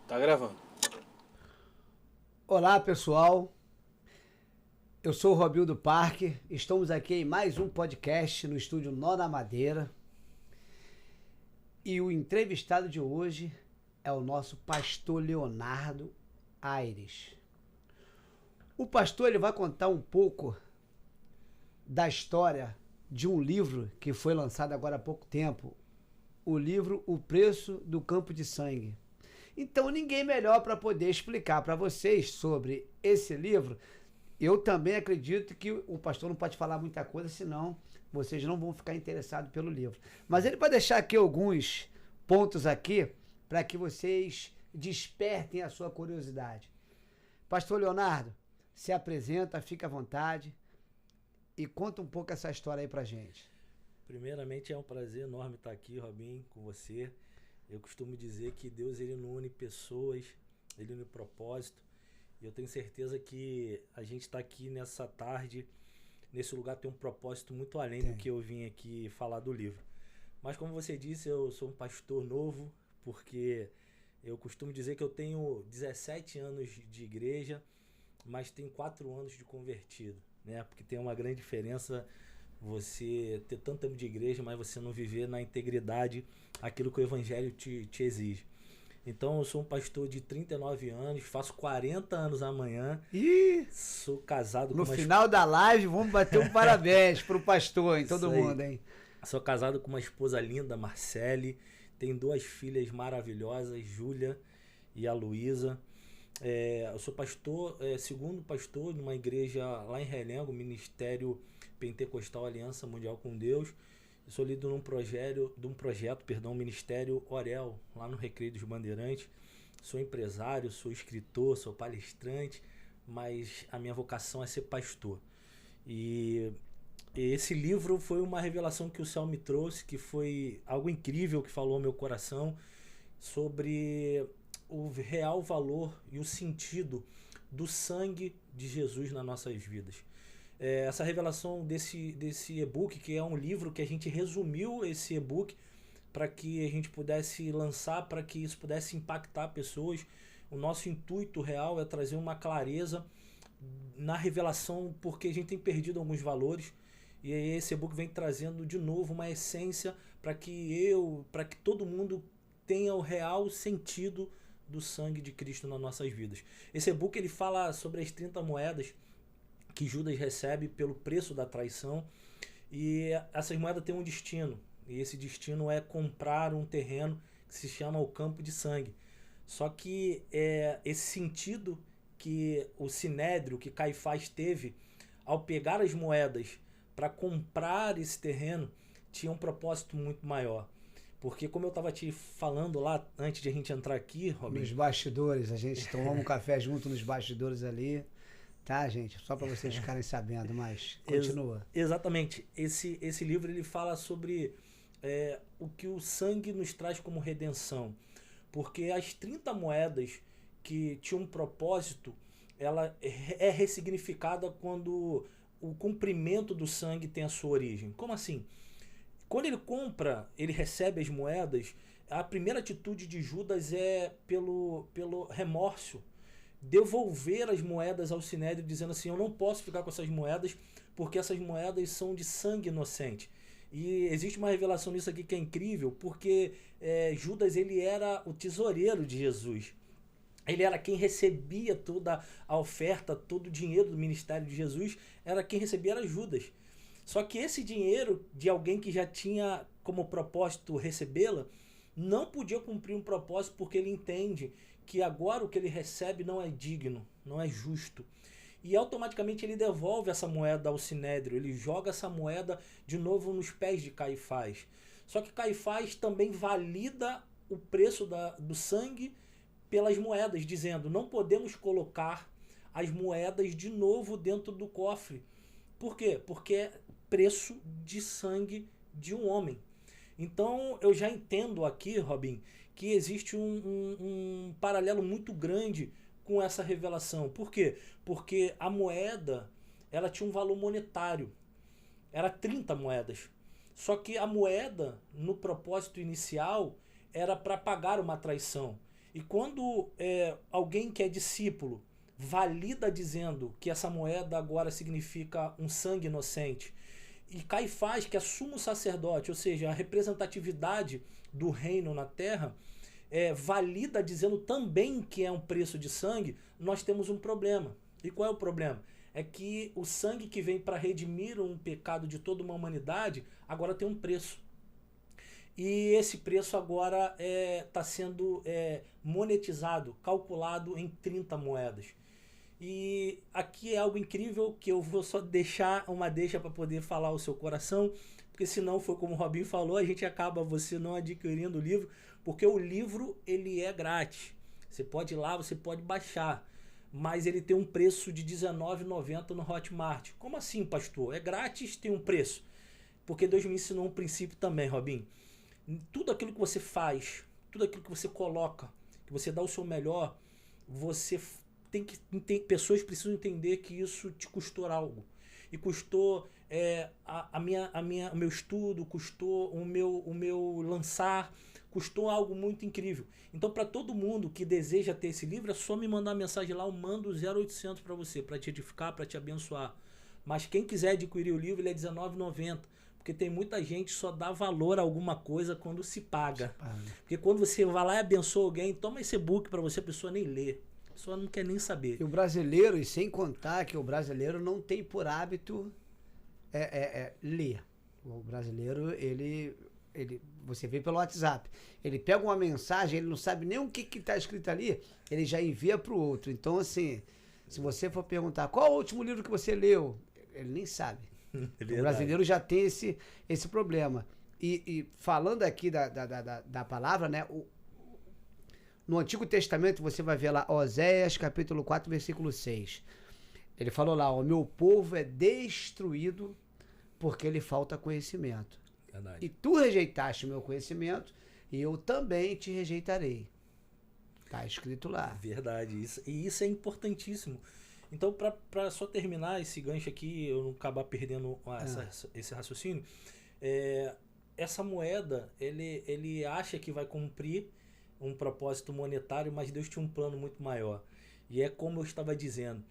Tá gravando. Olá, pessoal. Eu sou o Robildo Parque. Estamos aqui em mais um podcast no estúdio Nó na Madeira. E o entrevistado de hoje é o nosso pastor Leonardo Aires. O pastor ele vai contar um pouco da história de um livro que foi lançado agora há pouco tempo. O livro O Preço do Campo de Sangue. Então ninguém melhor para poder explicar para vocês sobre esse livro. Eu também acredito que o pastor não pode falar muita coisa, senão vocês não vão ficar interessados pelo livro. Mas ele vai deixar aqui alguns pontos aqui para que vocês despertem a sua curiosidade. Pastor Leonardo, se apresenta, fica à vontade e conta um pouco essa história aí pra gente. Primeiramente é um prazer enorme estar aqui, Robin, com você. Eu costumo dizer que Deus ele não une pessoas, ele une propósito. E eu tenho certeza que a gente está aqui nessa tarde, nesse lugar tem um propósito muito além do que eu vim aqui falar do livro. Mas como você disse, eu sou um pastor novo, porque eu costumo dizer que eu tenho 17 anos de igreja, mas tenho 4 anos de convertido, né? Porque tem uma grande diferença você ter tanto tempo de igreja, mas você não viver na integridade aquilo que o evangelho te exige. Então eu sou um pastor de 39 anos, faço 40 anos amanhã. E sou casado no final da live vamos bater um parabéns pro pastor, em todo mundo, hein? Sou casado com uma esposa linda, Marcele. Tenho 2 filhas maravilhosas, Júlia e a Luísa. Eu sou pastor, segundo pastor numa igreja lá em Realengo, Ministério Pentecostal Aliança Mundial com Deus. Eu sou líder de um projeto, Ministério Orel, lá no Recreio dos Bandeirantes. Sou empresário, sou escritor, sou palestrante, mas a minha vocação é ser pastor. E esse livro foi uma revelação que o céu me trouxe, que foi algo incrível que falou ao meu coração sobre o real valor e o sentido do sangue de Jesus nas nossas vidas. Essa revelação desse e-book, que é um livro que a gente resumiu esse e-book para que a gente pudesse lançar, para que isso pudesse impactar pessoas. O nosso intuito real é trazer uma clareza na revelação, porque a gente tem perdido alguns valores, e aí esse e-book vem trazendo de novo uma essência para que todo mundo tenha o real sentido do sangue de Cristo nas nossas vidas. Esse e-book ele fala sobre as 30 moedas que Judas recebe pelo preço da traição, e essas moedas têm um destino, e esse destino é comprar um terreno que se chama o Campo de Sangue. Só que esse sentido que o Sinédrio, que Caifás teve ao pegar as moedas para comprar esse terreno, tinha um propósito muito maior. Porque como eu estava te falando lá antes de a gente entrar aqui, Robin, nos bastidores, a gente tomou um café junto nos bastidores ali. Tá, gente? Só para vocês ficarem sabendo, mas continua. Exatamente. Esse livro ele fala sobre o que o sangue nos traz como redenção. Porque as 30 moedas que tinham um propósito, ela é ressignificada quando o cumprimento do sangue tem a sua origem. Como assim? Quando ele recebe as moedas, a primeira atitude de Judas é pelo remorso, devolver as moedas ao Sinédrio, dizendo assim: eu não posso ficar com essas moedas porque essas moedas são de sangue inocente. E existe uma revelação nisso aqui que é incrível, porque Judas ele era o tesoureiro de Jesus. Ele era quem recebia toda a oferta, todo o dinheiro do ministério de Jesus, era quem recebia, era Judas. Só que esse dinheiro de alguém que já tinha como propósito recebê-la, não podia cumprir um propósito, porque ele entende que agora o que ele recebe não é digno, não é justo. E automaticamente ele devolve essa moeda ao Sinédrio, ele joga essa moeda de novo nos pés de Caifás. Só que Caifás também valida o preço do sangue pelas moedas, dizendo: não podemos colocar as moedas de novo dentro do cofre. Por quê? Porque é preço de sangue de um homem. Então eu já entendo aqui, Robin, que existe um paralelo muito grande com essa revelação. Por quê? Porque a moeda ela tinha um valor monetário. Era 30 moedas. Só que a moeda, no propósito inicial, era para pagar uma traição. E quando alguém que é discípulo valida dizendo que essa moeda agora significa um sangue inocente, e Caifás, que é sumo sacerdote, ou seja, a representatividade do reino na terra, valida dizendo também que é um preço de sangue, nós temos um problema. E qual é o problema? É que o sangue que vem para redimir um pecado de toda uma humanidade agora tem um preço. E esse preço agora está sendo monetizado, calculado em 30 moedas. E aqui é algo incrível que eu vou só deixar uma deixa para poder falar o seu coração, porque senão foi como o Robinho falou, a gente acaba você não adquirindo o livro, porque o livro ele é grátis. Você pode ir lá, você pode baixar, mas ele tem um preço de R$19,90 no Hotmart. Como assim, pastor? É grátis, tem um preço. Porque Deus me ensinou um princípio também, Robinho. Tudo aquilo que você faz, tudo aquilo que você coloca, que você dá o seu melhor, você pessoas precisam entender que isso te custou algo. E custou o meu estudo, custou o meu lançar, custou algo muito incrível. Então, para todo mundo que deseja ter esse livro, é só me mandar uma mensagem lá, eu mando 0800 para você, para te edificar, para te abençoar. Mas quem quiser adquirir o livro, ele é R$19,90. Porque tem muita gente que só dá valor a alguma coisa quando se paga. Porque quando você vai lá e abençoa alguém, toma esse e-book para você, a pessoa nem lê. A pessoa não quer nem saber. E o brasileiro, e sem contar que o brasileiro não tem por hábito ler. O brasileiro, você vê pelo WhatsApp. Ele pega uma mensagem, ele não sabe nem o que está escrito ali, ele já envia para o outro. Então, assim, se você for perguntar qual é o último livro que você leu, ele nem sabe. O brasileiro já tem esse problema. E falando aqui da palavra, né? No Antigo Testamento você vai ver lá, Oséias capítulo 4, versículo 6. Ele falou lá, o meu povo é destruído porque lhe falta conhecimento. Verdade. E tu rejeitaste o meu conhecimento e eu também te rejeitarei. Está escrito lá. Verdade. Isso é importantíssimo. Então, para só terminar esse gancho aqui, eu não acabar perdendo esse raciocínio, essa moeda, ele acha que vai cumprir um propósito monetário, mas Deus tinha um plano muito maior. E é como eu estava dizendo,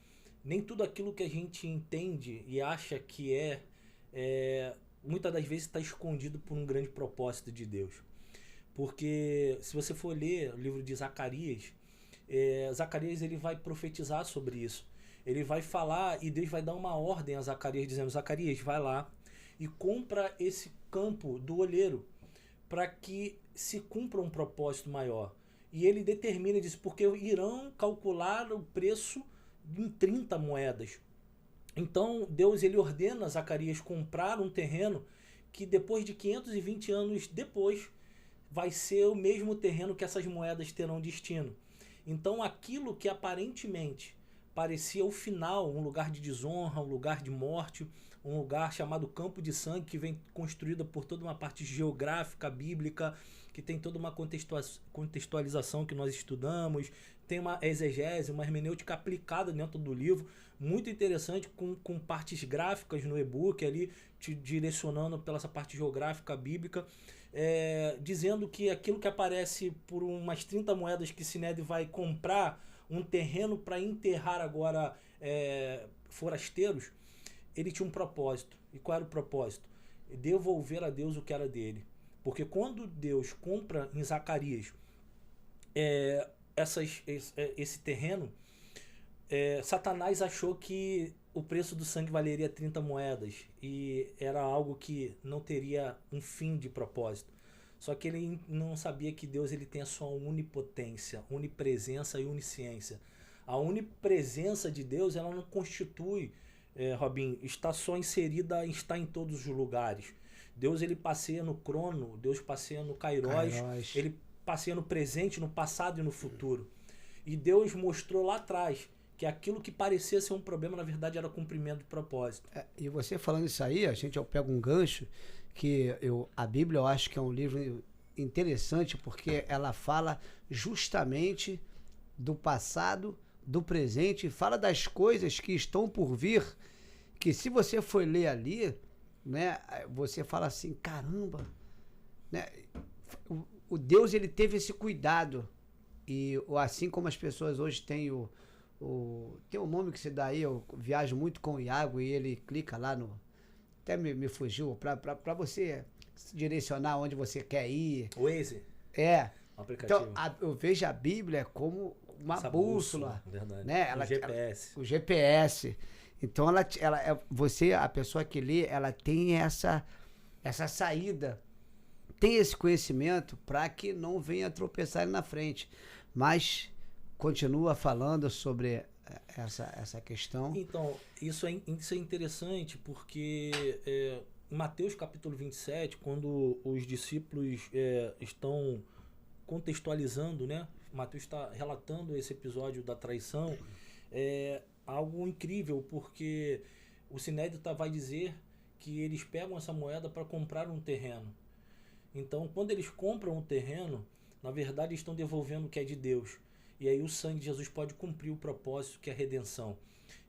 nem tudo aquilo que a gente entende e acha que muitas das vezes está escondido por um grande propósito de Deus. Porque se você for ler o livro de Zacarias, Zacarias ele vai profetizar sobre isso. Ele vai falar e Deus vai dar uma ordem a Zacarias, dizendo, Zacarias, vai lá e compra esse campo do olheiro para que se cumpra um propósito maior. E ele determina, diz, porque irão calcular o preço em 30 moedas. Então Deus ele ordena a Zacarias comprar um terreno que depois de 520 anos depois vai ser o mesmo terreno que essas moedas terão destino. Então aquilo que aparentemente parecia o final, um lugar de desonra, um lugar de morte, um lugar chamado Campo de Sangue, que vem construída por toda uma parte geográfica, bíblica, que tem toda uma contextualização que nós estudamos, tem uma exegese, uma hermenêutica aplicada dentro do livro, muito interessante, com partes gráficas no e-book ali, te direcionando pela essa parte geográfica bíblica, dizendo que aquilo que aparece por umas 30 moedas que Sinédrio vai comprar, um terreno para enterrar agora forasteiros, ele tinha um propósito. E qual era o propósito? Devolver a Deus o que era dele. Porque quando Deus compra em Zacarias esse terreno, Satanás achou que o preço do sangue valeria 30 moedas e era algo que não teria um fim de propósito. Só que ele não sabia que Deus ele tem a sua onipotência, onipresença e onisciência. A onipresença de Deus ela não constitui, Robin, está só inserida, está em todos os lugares. Deus ele passeia no crono, Deus passeia no kairos, ele passeia no presente, no passado e no futuro. E Deus mostrou lá atrás que aquilo que parecia ser um problema, na verdade, era cumprimento de propósito. E você falando isso aí, eu pego um gancho, que a Bíblia eu acho que é um livro interessante, porque ela fala justamente do passado, do presente, fala das coisas que estão por vir, que se você for ler ali, né, você fala assim, caramba, né, o Deus ele teve esse cuidado E assim como as pessoas hoje têm tem um nome que se dá aí, eu viajo muito com o Iago e ele clica lá no... Até me fugiu, para você direcionar onde você quer ir. Waze, É. um aplicativo. Então, eu vejo a Bíblia como uma Essa bússola. verdade. Né? O GPS. O GPS. Então, você, a pessoa que lê, ela tem essa saída, tem esse conhecimento para que não venha tropeçar na frente. Mas continua falando sobre essa questão. Então, isso é interessante porque em Mateus capítulo 27, quando os discípulos estão contextualizando, né? Mateus está relatando esse episódio da traição, algo incrível, porque o Sinédrio vai dizer que eles pegam essa moeda para comprar um terreno. Então, quando eles compram um terreno, na verdade estão devolvendo o que é de Deus. E aí o sangue de Jesus pode cumprir o propósito que é a redenção.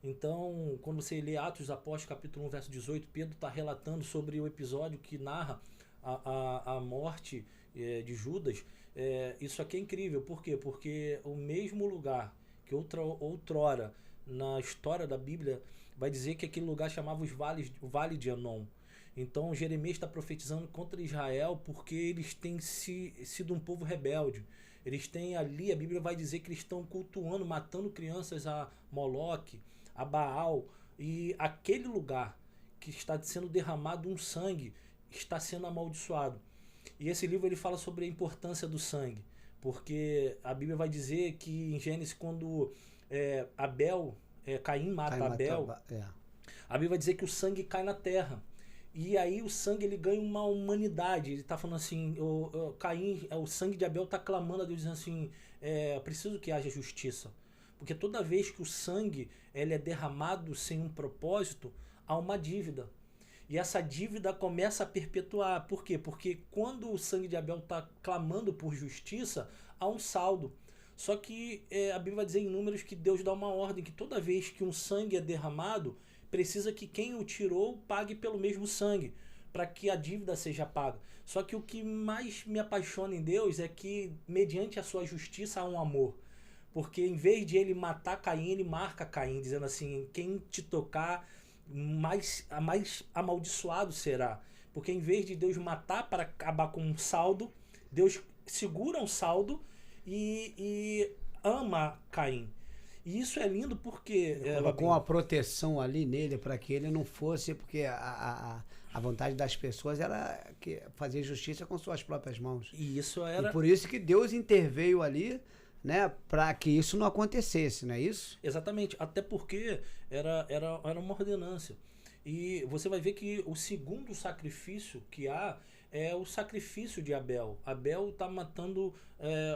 Então, quando você lê Atos dos Apóstolos, capítulo 1, verso 18, Pedro está relatando sobre o episódio que narra a morte de Judas. Isso aqui é incrível. Por quê? Porque o mesmo lugar que outrora na história da Bíblia vai dizer que aquele lugar chamava o Vale de Enom. Então Jeremias está profetizando contra Israel porque eles têm sido um povo rebelde. Eles têm ali, a Bíblia vai dizer que eles estão cultuando, matando crianças a Moloque, a Baal. E aquele lugar que está sendo derramado um sangue está sendo amaldiçoado. E esse livro ele fala sobre a importância do sangue. Porque a Bíblia vai dizer que em Gênesis, quando Caim mata Abel, a Bíblia vai dizer que o sangue cai na terra. E aí o sangue ele ganha uma humanidade. Ele está falando assim, Caim, o sangue de Abel está clamando a Deus, dizendo assim, preciso que haja justiça. Porque toda vez que o sangue ele é derramado sem um propósito, há uma dívida. E essa dívida começa a perpetuar. Por quê? Porque quando o sangue de Abel está clamando por justiça, há um saldo. Só que a Bíblia vai dizer em Números que Deus dá uma ordem, que toda vez que um sangue é derramado, precisa que quem o tirou pague pelo mesmo sangue, para que a dívida seja paga. Só que o que mais me apaixona em Deus é que, mediante a sua justiça, há um amor. Porque em vez de ele matar Caim, ele marca Caim, dizendo assim, quem te tocar, mais amaldiçoado será. Porque em vez de Deus matar para acabar com um saldo, Deus segura um saldo e ama Caim. E isso é lindo porque... colocou uma proteção ali nele para que ele não fosse, porque a vontade das pessoas era fazer justiça com suas próprias mãos. E isso era... E por isso que Deus interveio ali, né, para que isso não acontecesse, não é isso? Exatamente, até porque era uma ordenância. E você vai ver que o segundo sacrifício que há é o sacrifício de Abel. Abel está matando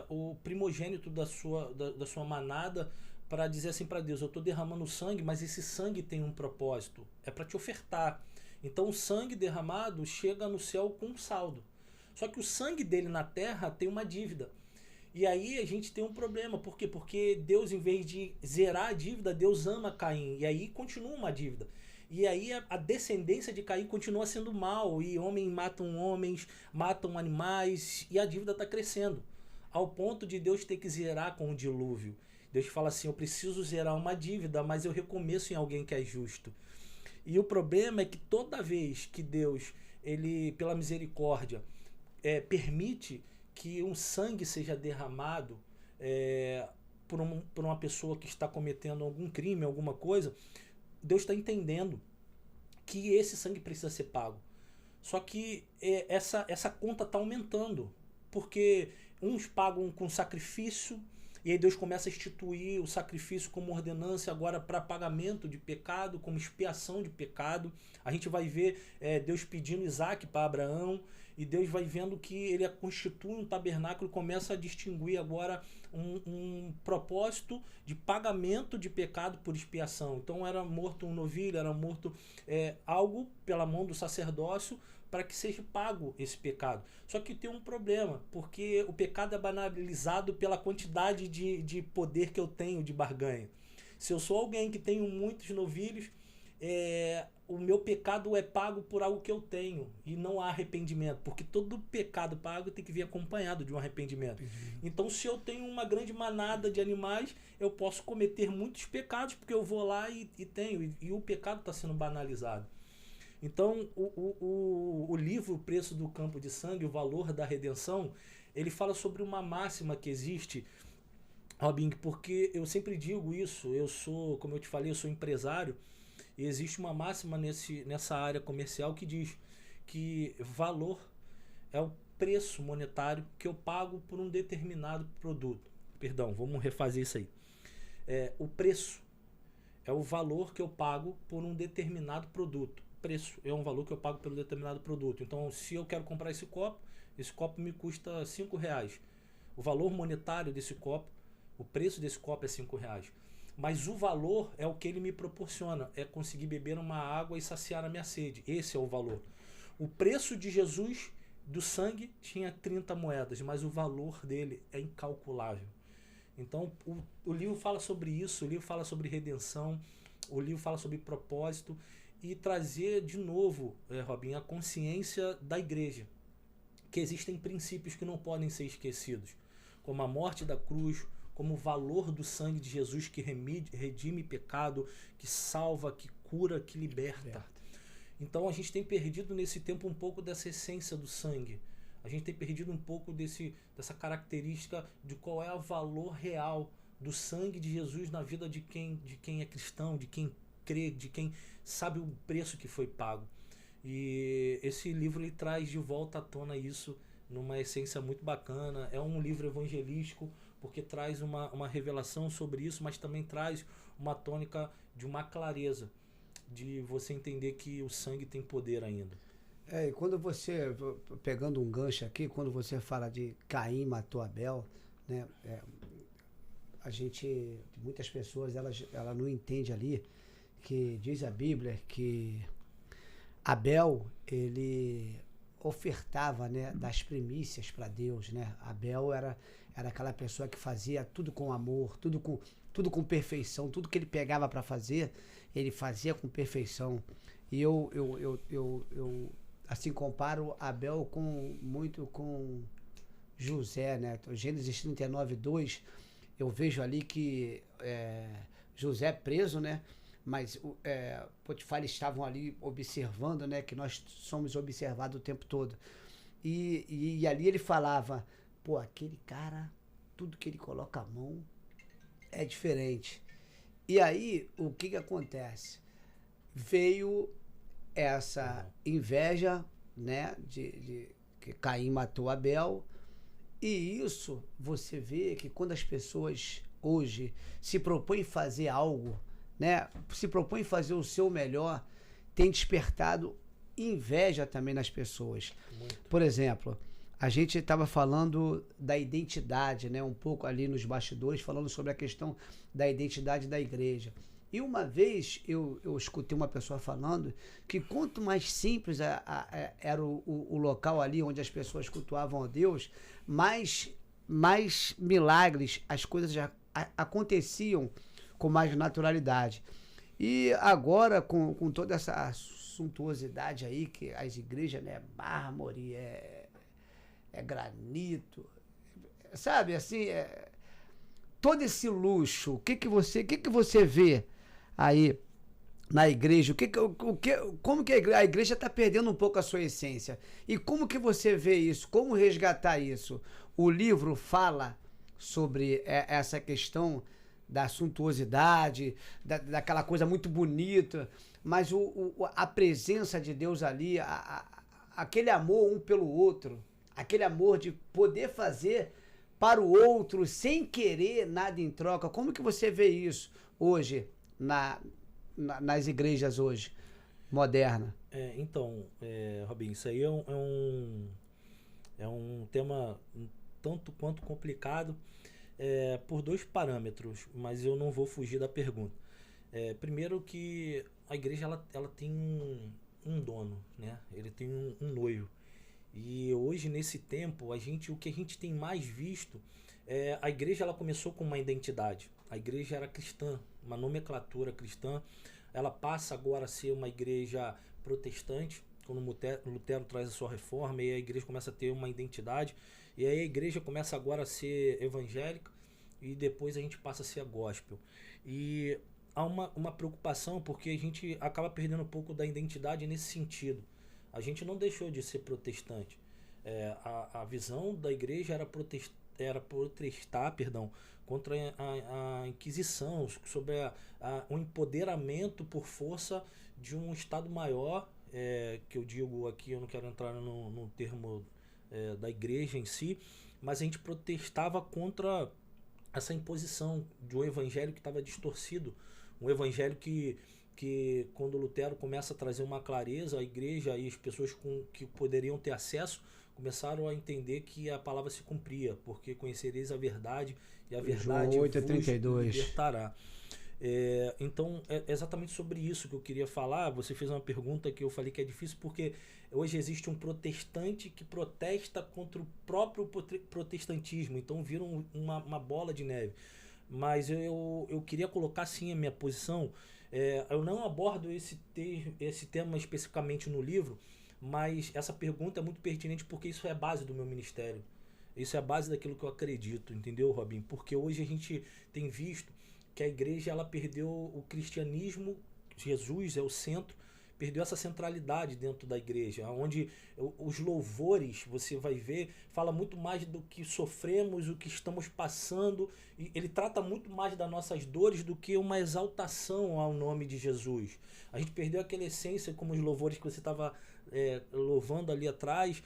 o primogênito da sua manada, para dizer assim para Deus, eu estou derramando sangue, mas esse sangue tem um propósito, é para te ofertar. Então o sangue derramado chega no céu com um saldo. Só que o sangue dele na terra tem uma dívida. E aí a gente tem um problema. Por quê? Porque Deus, em vez de zerar a dívida, Deus ama Caim. E aí continua uma dívida. E aí a descendência de Caim continua sendo mal. E homens matam homens, matam animais. E a dívida está crescendo. Ao ponto de Deus ter que zerar com o dilúvio. Deus fala assim, eu preciso zerar uma dívida, mas eu recomeço em alguém que é justo. E o problema é que toda vez que Deus, ele, pela misericórdia, permite que um sangue seja derramado por uma pessoa que está cometendo algum crime, alguma coisa, Deus está entendendo que esse sangue precisa ser pago. Só que essa conta está aumentando, porque uns pagam com sacrifício, e aí Deus começa a instituir o sacrifício como ordenança agora para pagamento de pecado, como expiação de pecado. A gente vai ver Deus pedindo Isaac para Abraão, e Deus vai vendo que ele constitui um tabernáculo e começa a distinguir agora um propósito de pagamento de pecado por expiação. Então era morto um novilho, era morto algo pela mão do sacerdócio, para que seja pago esse pecado. Só que tem um problema, porque o pecado é banalizado pela quantidade de poder que eu tenho de barganha. Se eu sou alguém que tenho muitos novilhos, o meu pecado é pago por algo que eu tenho e não há arrependimento, porque todo pecado pago tem que vir acompanhado de um arrependimento. Então, se eu tenho uma grande manada de animais, eu posso cometer muitos pecados, porque eu vou lá e tenho, e o pecado está sendo banalizado. Então, o livro O Preço do Campo de Sangue, o Valor da Redenção, ele fala sobre uma máxima que existe, Robin, porque eu sempre digo isso, eu sou, como eu te falei, eu sou empresário, e existe uma máxima nessa área comercial que diz que valor é o preço monetário que eu pago por um determinado produto. Perdão, vamos refazer isso aí. O preço é o valor que eu pago por um determinado produto. Preço é um valor que eu pago pelo determinado produto. Então, se eu quero comprar esse copo me custa R$5. O valor monetário desse copo, o preço desse copo é R$5. Mas o valor é o que ele me proporciona, é conseguir beber uma água e saciar a minha sede. Esse é o valor. O preço de Jesus, do sangue, tinha 30 moedas, mas o valor dele é incalculável. Então, o livro fala sobre isso, o livro fala sobre redenção, o livro fala sobre propósito, e trazer de novo, Robin, a consciência da igreja, que existem princípios que não podem ser esquecidos, como a morte da cruz, como o valor do sangue de Jesus que redime pecado, que salva, que cura, que liberta. Então a gente tem perdido nesse tempo um pouco dessa essência do sangue. A gente tem perdido um pouco dessa característica de qual é o valor real do sangue de Jesus na vida de quem é cristão, de quem crê, de quem sabe o preço que foi pago. E esse livro ele traz de volta à tona isso numa essência muito bacana. É um livro evangelístico porque traz uma revelação sobre isso, mas também traz uma tônica de uma clareza, de você entender que o sangue tem poder ainda. E quando você, pegando um gancho aqui, quando você fala de Caim matou Abel, né, muitas pessoas, ela não entende ali, que diz a Bíblia que Abel, ele ofertava, né, das primícias para Deus, né? Abel era aquela pessoa que fazia tudo com amor, tudo com perfeição, tudo que ele pegava para fazer, ele fazia com perfeição. E eu assim comparo Abel muito com José, né? Gênesis 39:2, eu vejo ali que José é preso, né? Mas Potifar, eles estavam ali observando, né? Que nós somos observados o tempo todo. E ali ele falava, pô, aquele cara, tudo que ele coloca a mão é diferente. E aí, o que acontece? Veio essa inveja, né? De que Caim matou Abel. E isso, você vê que quando as pessoas hoje se propõem fazer algo, né, se propõem fazer o seu melhor, tem despertado inveja também nas pessoas. Muito. Por exemplo, a gente estava falando da identidade, né, um pouco ali nos bastidores, falando sobre a questão da identidade da igreja. E uma vez eu escutei uma pessoa falando que quanto mais simples era o local ali onde as pessoas cultuavam a Deus, mais milagres, as coisas já aconteciam com mais naturalidade. E agora, com toda essa suntuosidade aí, que as igrejas, né, mármore, granito, sabe, assim, todo esse luxo, o que você vê aí na igreja? Como que a igreja está perdendo um pouco a sua essência? E como que você vê isso? Como resgatar isso? O livro fala sobre essa questão da suntuosidade, daquela coisa muito bonita, mas a presença de Deus ali, aquele amor um pelo outro, aquele amor de poder fazer para o outro sem querer nada em troca. Como que você vê isso hoje nas igrejas hoje, modernas? Então, Robin, isso aí é um tema um tanto quanto complicado, por dois parâmetros, mas eu não vou fugir da pergunta. Primeiro que a igreja ela tem um dono, né? Ele tem um noivo. E hoje, nesse tempo, o que a gente tem mais visto a igreja ela começou com uma identidade. A igreja era cristã, uma nomenclatura cristã. ela passa agora a ser uma igreja protestante, quando Lutero traz a sua reforma, e a igreja começa a ter uma identidade, e aí a igreja começa agora a ser evangélica, e depois a gente passa a ser a gospel. E há uma preocupação, porque a gente acaba perdendo um pouco da identidade nesse sentido. A gente não deixou de ser protestante. A visão da igreja era protestar, contra a Inquisição, sobre o empoderamento por força de um Estado maior, que eu digo aqui, eu não quero entrar no termo da igreja em si, mas a gente protestava contra essa imposição de um evangelho que estava distorcido, um evangelho que quando Lutero começa a trazer uma clareza, a igreja e as pessoas que poderiam ter acesso começaram a entender que a palavra se cumpria, porque conhecereis a verdade e a verdade João vos 8:32. libertará. Então é exatamente sobre isso que eu queria falar. Você fez uma pergunta que eu falei que é difícil, porque hoje existe um protestante que protesta contra o próprio protestantismo, então vira uma bola de neve. Mas eu queria colocar sim a minha posição. Eu não abordo esse tema especificamente no livro, mas essa pergunta é muito pertinente, porque isso é a base do meu ministério. Isso é a base daquilo que eu acredito, entendeu, Robin? Porque hoje a gente tem visto que a igreja ela perdeu o cristianismo, Jesus é o centro, perdeu essa centralidade dentro da igreja, onde os louvores, você vai ver, fala muito mais do que sofremos, o que estamos passando, e ele trata muito mais das nossas dores do que uma exaltação ao nome de Jesus. A gente perdeu aquela essência, como os louvores que você estava louvando ali atrás,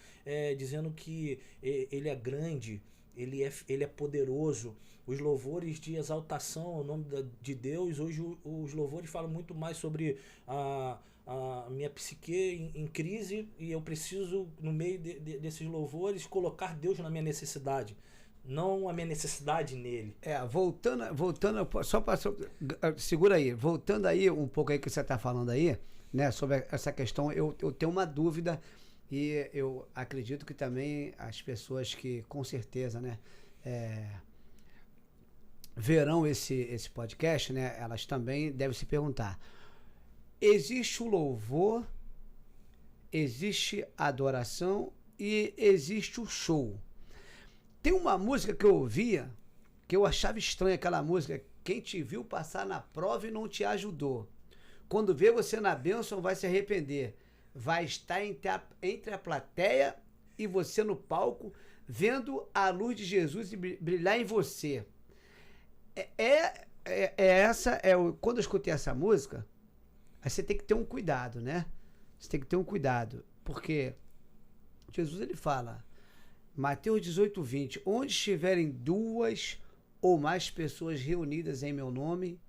dizendo que ele é grande, ele é poderoso. Os louvores de exaltação ao nome de Deus, hoje os louvores falam muito mais sobre a minha psique em crise, e eu preciso, no meio desses louvores, colocar Deus na minha necessidade, não a minha necessidade nele. Voltando, segura aí, voltando aí um pouco aí que você está falando aí, né, sobre essa questão, eu tenho uma dúvida, e eu acredito que também as pessoas que com certeza, né, verão esse podcast, né, elas também devem se perguntar: existe o louvor, existe a adoração e existe o show. Tem uma música que eu ouvia, que eu achava estranha, aquela música: quem te viu passar na prova e não te ajudou, quando vê você na bênção vai se arrepender, vai estar entre a plateia e você no palco, vendo a luz de Jesus brilhar em você. Quando eu escutei essa música, aí você tem que ter um cuidado, né? Você tem que ter um cuidado, porque Jesus, ele fala, Mateus 18:20, onde estiverem 2 ou mais pessoas reunidas em meu nome,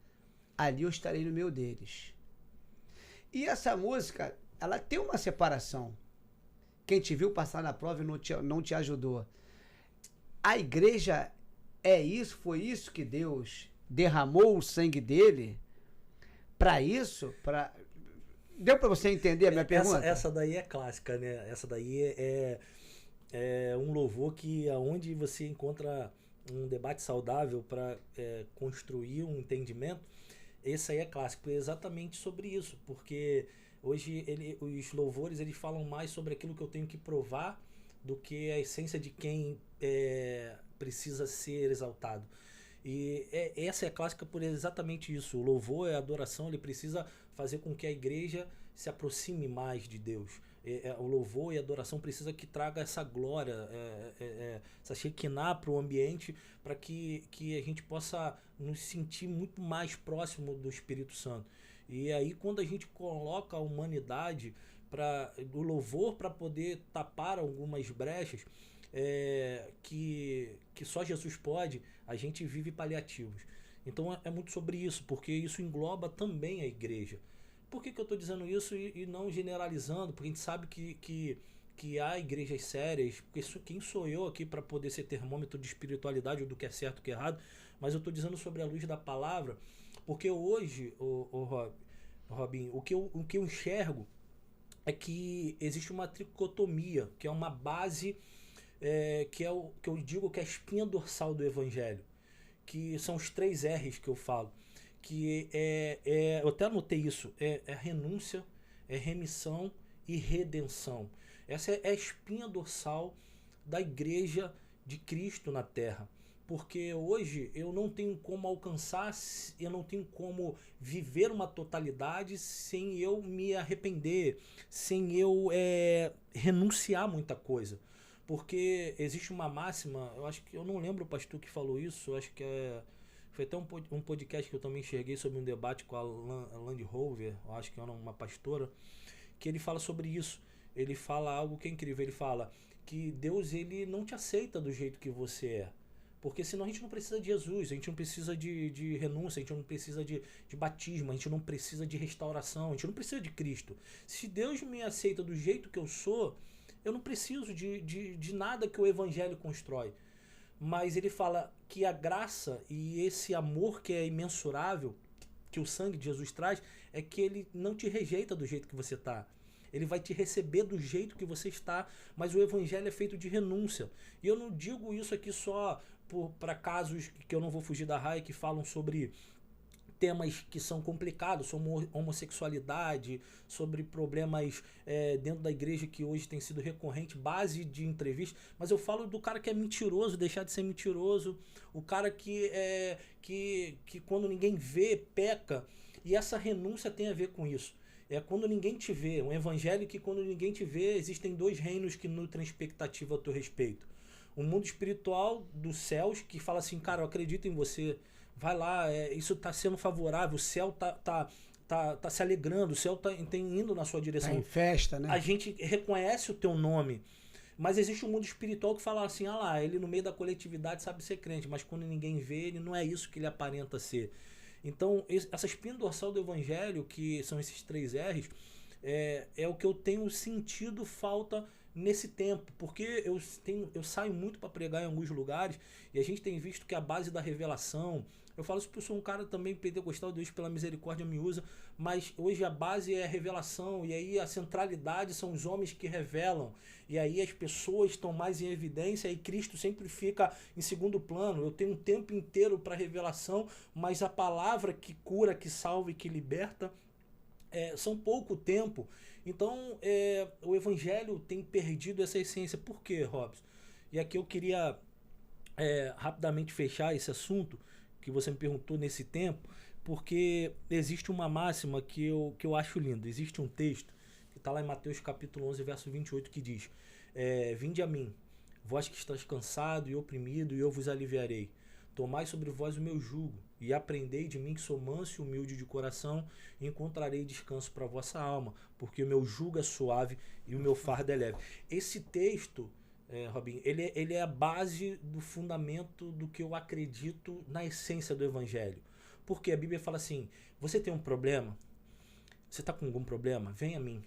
ali eu estarei no meio deles. E essa música, ela tem uma separação. Quem te viu passar na prova e não te ajudou. A igreja foi isso que Deus derramou o sangue dele para isso? Deu para você entender a minha pergunta? Essa daí é clássica, né? Essa daí é um louvor que aonde você encontra um debate saudável para construir um entendimento. Esse aí é clássico, é exatamente sobre isso, porque hoje os louvores eles falam mais sobre aquilo que eu tenho que provar do que a essência de quem precisa ser exaltado. E essa é clássica por exatamente isso. O louvor, a adoração, ele precisa fazer com que a igreja se aproxime mais de Deus. O louvor e a adoração precisa que traga essa glória, essa shekinah para o ambiente, para que a gente possa nos sentir muito mais próximo do Espírito Santo. E aí quando a gente coloca a humanidade do louvor para poder tapar algumas brechas que só Jesus pode, a gente vive paliativos. Então é muito sobre isso, porque isso engloba também a igreja. Por que eu estou dizendo isso e não generalizando? Porque a gente sabe que há igrejas sérias, porque quem sou eu aqui para poder ser termômetro de espiritualidade ou do que é certo e o que é errado, mas eu estou dizendo sobre a luz da palavra, porque hoje, Robin, o que eu enxergo é que existe uma tricotomia, que é uma base, que é o que eu digo que é a espinha dorsal do evangelho, que são os 3 R's que eu falo, que eu até anotei isso, é renúncia, é remissão e redenção. Essa é a espinha dorsal da igreja de Cristo na Terra. Porque hoje eu não tenho como alcançar, eu não tenho como viver uma totalidade sem eu me arrepender, sem eu renunciar a muita coisa. Porque existe uma máxima, eu acho que eu não lembro o pastor que falou isso, eu acho que foi até um podcast que eu também enxerguei sobre um debate com a Land Rover, eu acho que era uma pastora, que ele fala sobre isso. Ele fala algo que é incrível, ele fala que Deus ele não te aceita do jeito que você é. Porque senão a gente não precisa de Jesus, a gente não precisa de renúncia, a gente não precisa de batismo, a gente não precisa de restauração, a gente não precisa de Cristo. Se Deus me aceita do jeito que eu sou, eu não preciso de nada que o Evangelho constrói. Mas ele fala que a graça e esse amor que é imensurável, que o sangue de Jesus traz, é que ele não te rejeita do jeito que você está. Ele vai te receber do jeito que você está, mas o evangelho é feito de renúncia. E eu não digo isso aqui só para casos que eu não vou fugir da raia, que falam sobre temas que são complicados, sobre homossexualidade, sobre problemas dentro da igreja que hoje tem sido recorrente, base de entrevista, mas eu falo do cara que é mentiroso, deixar de ser mentiroso, o cara que quando ninguém vê, peca, e essa renúncia tem a ver com isso. É quando ninguém te vê, um evangelho que quando ninguém te vê, existem dois reinos que nutrem expectativa a teu respeito. O mundo espiritual dos céus que fala assim, cara, eu acredito em você, vai lá, isso está sendo favorável, o céu tá se alegrando, o céu tá indo na sua direção. Tá em festa, né? A gente reconhece o teu nome, mas existe um mundo espiritual que fala assim, ah lá, ele no meio da coletividade sabe ser crente, mas quando ninguém vê, ele não é isso que ele aparenta ser. Então, essa espinha dorsal do evangelho, que são esses 3 R's, é o que eu tenho sentido falta nesse tempo, porque eu saio muito para pregar em alguns lugares e a gente tem visto que a base da revelação, eu falo isso porque eu sou um cara também pentecostal, Deus pela misericórdia me usa, mas hoje a base é a revelação, e aí a centralidade são os homens que revelam, e aí as pessoas estão mais em evidência, e Cristo sempre fica em segundo plano. Eu tenho um tempo inteiro para revelação, mas a palavra que cura, que salva e que liberta são pouco tempo. Então o evangelho tem perdido essa essência. Por quê, Robson? E aqui eu queria rapidamente fechar esse assunto que você me perguntou nesse tempo, porque existe uma máxima que eu acho lindo. Existe um texto que está lá em Mateus capítulo 11, verso 28, que diz: vinde a mim, vós que estáis cansado e oprimido, e eu vos aliviarei. Tomai sobre vós o meu jugo, e aprendei de mim, que sou manso e humilde de coração, e encontrarei descanso para a vossa alma, porque o meu jugo é suave e o meu fardo é leve. Esse texto, Robinho, ele é a base do fundamento do que eu acredito na essência do evangelho. Porque a Bíblia fala assim, você tem um problema? Você está com algum problema? Vem a mim.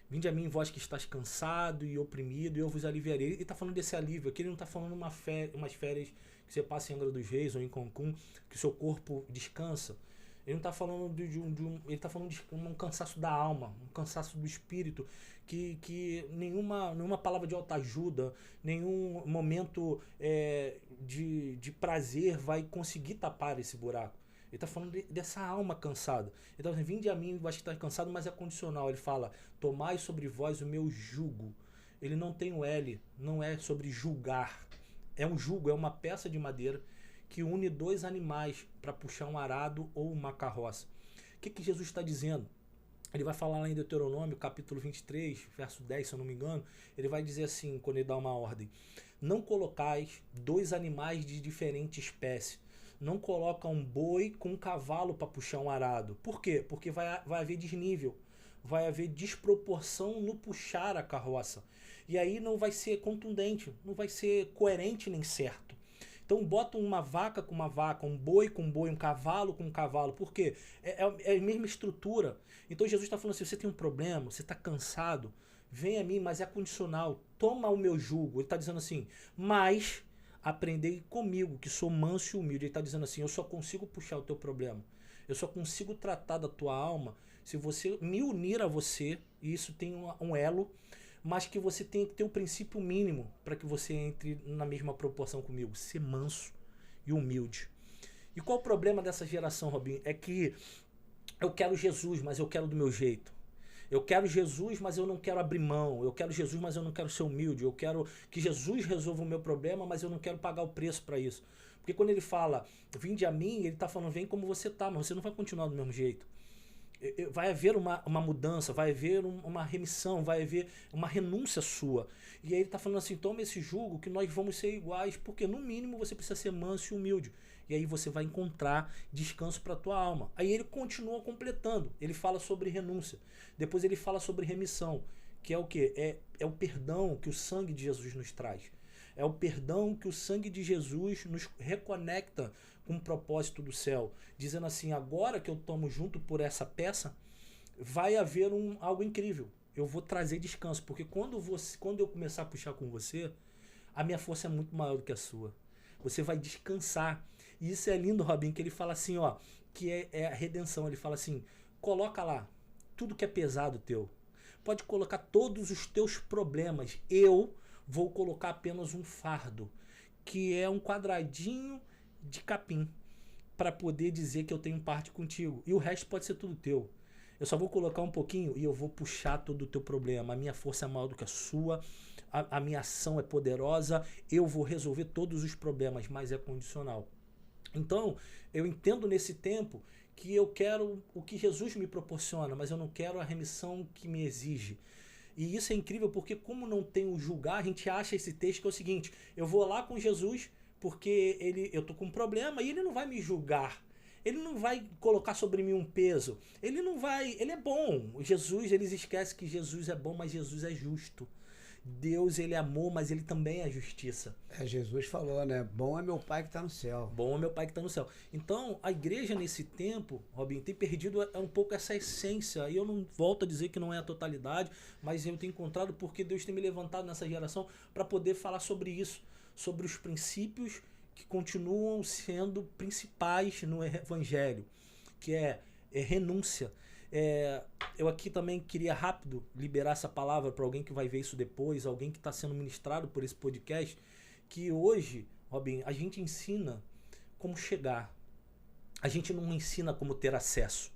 Vinde a mim, vós que estás cansado e oprimido, e eu vos aliviarei. Ele está falando desse alívio aqui, ele não está falando umas férias que você passa em Angra dos Reis ou em Cancún, que o seu corpo descansa. Ele não está falando ele está falando de um cansaço da alma, um cansaço do espírito, que nenhuma palavra de autoajuda, nenhum momento de prazer vai conseguir tapar esse buraco. Ele está falando dessa alma cansada. Então, vinde a mim, vai estar cansado, mas é condicional. Ele fala, tomai sobre vós o meu jugo. Ele não tem o L, não é sobre julgar. É um jugo, é uma peça de madeira que une 2 animais para puxar um arado ou uma carroça. O que Jesus está dizendo? Ele vai falar lá em Deuteronômio, capítulo 23, verso 10, se eu não me engano. Ele vai dizer assim, quando ele dá uma ordem: não colocais 2 animais de diferente espécie. Não coloca um boi com um cavalo para puxar um arado. Por quê? Porque vai haver desnível, vai haver desproporção no puxar a carroça. E aí não vai ser contundente, não vai ser coerente nem certo. Então bota uma vaca com uma vaca, um boi com um boi, um cavalo com um cavalo. Por quê? É a mesma estrutura. Então Jesus está falando assim, você tem um problema, você está cansado, vem a mim, mas é condicional. Toma o meu jugo. Ele está dizendo assim, mas aprendei comigo, que sou manso e humilde. Ele está dizendo assim, eu só consigo puxar o teu problema. Eu só consigo tratar da tua alma se você me unir a você, e isso tem um elo, mas que você tem que ter o princípio mínimo para que você entre na mesma proporção comigo, ser manso e humilde. E qual o problema dessa geração, Robinho? É que eu quero Jesus, mas eu quero do meu jeito. Eu quero Jesus, mas eu não quero abrir mão. Eu quero Jesus, mas eu não quero ser humilde. Eu quero que Jesus resolva o meu problema, mas eu não quero pagar o preço para isso. Porque quando ele fala, vinde a mim, ele está falando, vem como você está, mas você não vai continuar do mesmo jeito. Vai haver uma mudança, vai haver uma remissão, vai haver uma renúncia sua. E aí ele está falando assim, toma esse jugo que nós vamos ser iguais, porque no mínimo você precisa ser manso e humilde. E aí você vai encontrar descanso para a tua alma. Aí ele continua completando, ele fala sobre renúncia. Depois ele fala sobre remissão, que é o quê? É o perdão que o sangue de Jesus nos traz. É o perdão que o sangue de Jesus nos reconecta com o propósito do céu. Dizendo assim, agora que eu tomo junto por essa peça, vai haver algo incrível. Eu vou trazer descanso. Porque quando eu começar a puxar com você, a minha força é muito maior do que a sua. Você vai descansar. E isso é lindo, Robinho, que ele fala assim, ó, que é a redenção. Ele fala assim, coloca lá tudo que é pesado teu. Pode colocar todos os teus problemas. Eu vou colocar apenas um fardo, que é um quadradinho de capim, para poder dizer que eu tenho parte contigo. E o resto pode ser tudo teu. Eu só vou colocar um pouquinho e eu vou puxar todo o teu problema. A minha força é maior do que a sua, a minha ação é poderosa, eu vou resolver todos os problemas, mas é condicional. Então, eu entendo nesse tempo que eu quero o que Jesus me proporciona, mas eu não quero a remissão que me exige. E isso é incrível porque como não tem o julgar, a gente acha esse texto que é o seguinte, eu vou lá com Jesus porque eu tô com um problema e ele não vai me julgar. Ele não vai colocar sobre mim um peso. Ele não vai, ele é bom. Jesus, eles esquecem que Jesus é bom, mas Jesus é justo. Deus, ele é amor, mas ele também é justiça. Jesus falou, né? Bom é meu Pai que está no céu. Bom é meu Pai que está no céu. Então, a igreja nesse tempo, Robinho, tem perdido um pouco essa essência. E eu não volto a dizer que não é a totalidade, mas eu tenho encontrado porque Deus tem me levantado nessa geração para poder falar sobre isso. Sobre os princípios que continuam sendo principais no evangelho, que é renúncia. Eu aqui também queria rápido liberar essa palavra para alguém que vai ver isso depois, alguém que está sendo ministrado por esse podcast, que hoje, Robin, a gente ensina como chegar. A gente não ensina como ter acesso.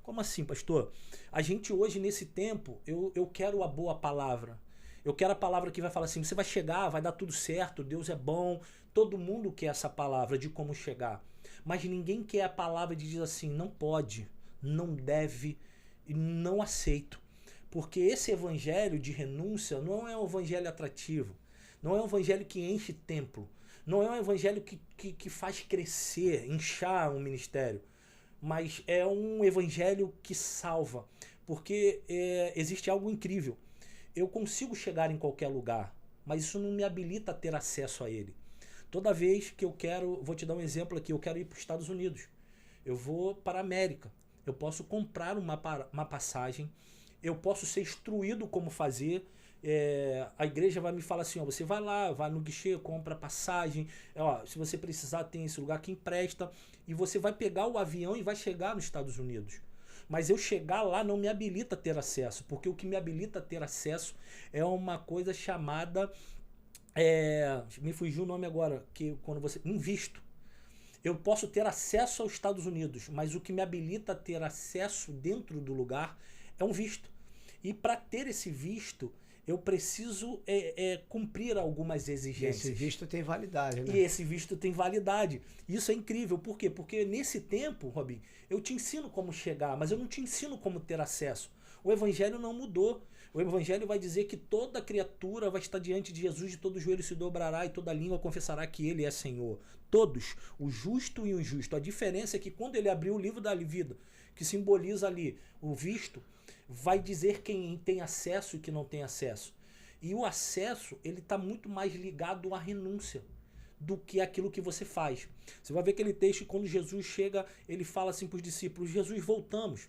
Como assim, pastor? A gente hoje, nesse tempo, eu quero a boa palavra. Eu quero a palavra que vai falar assim, você vai chegar, vai dar tudo certo, Deus é bom. Todo mundo quer essa palavra de como chegar. Mas ninguém quer a palavra de dizer assim, não pode, não deve e não aceito. Porque esse evangelho de renúncia não é um evangelho atrativo. Não é um evangelho que enche templo. Não é um evangelho que faz crescer, inchar um ministério. Mas é um evangelho que salva. Porque existe algo incrível. Eu consigo chegar em qualquer lugar, mas isso não me habilita a ter acesso a ele. Toda vez que eu quero, vou te dar um exemplo aqui, eu quero ir para os Estados Unidos. Eu vou para a América. Eu posso comprar uma passagem, eu posso ser instruído como fazer. A igreja vai me falar assim, ó, você vai lá, vai no guichê, compra passagem, ó, se você precisar tem esse lugar que empresta, e você vai pegar o avião e vai chegar nos Estados Unidos. Mas eu chegar lá não me habilita a ter acesso, porque o que me habilita a ter acesso é uma coisa chamada, me fugiu o nome agora, que quando você, um visto. Eu posso ter acesso aos Estados Unidos, mas o que me habilita a ter acesso dentro do lugar é um visto. E para ter esse visto, eu preciso cumprir algumas exigências. E esse visto tem validade, né? E esse visto tem validade. Isso é incrível. Por quê? Porque nesse tempo, Robin, eu te ensino como chegar, mas eu não te ensino como ter acesso. O evangelho não mudou. O evangelho vai dizer que toda criatura vai estar diante de Jesus e todo joelho se dobrará e toda língua confessará que ele é Senhor. Todos, o justo e o injusto. A diferença é que quando ele abriu o livro da vida, que simboliza ali o visto, vai dizer quem tem acesso e quem não tem acesso. E o acesso, ele está muito mais ligado à renúncia do que aquilo que você faz. Você vai ver aquele texto quando Jesus chega, ele fala assim para os discípulos, Jesus, voltamos.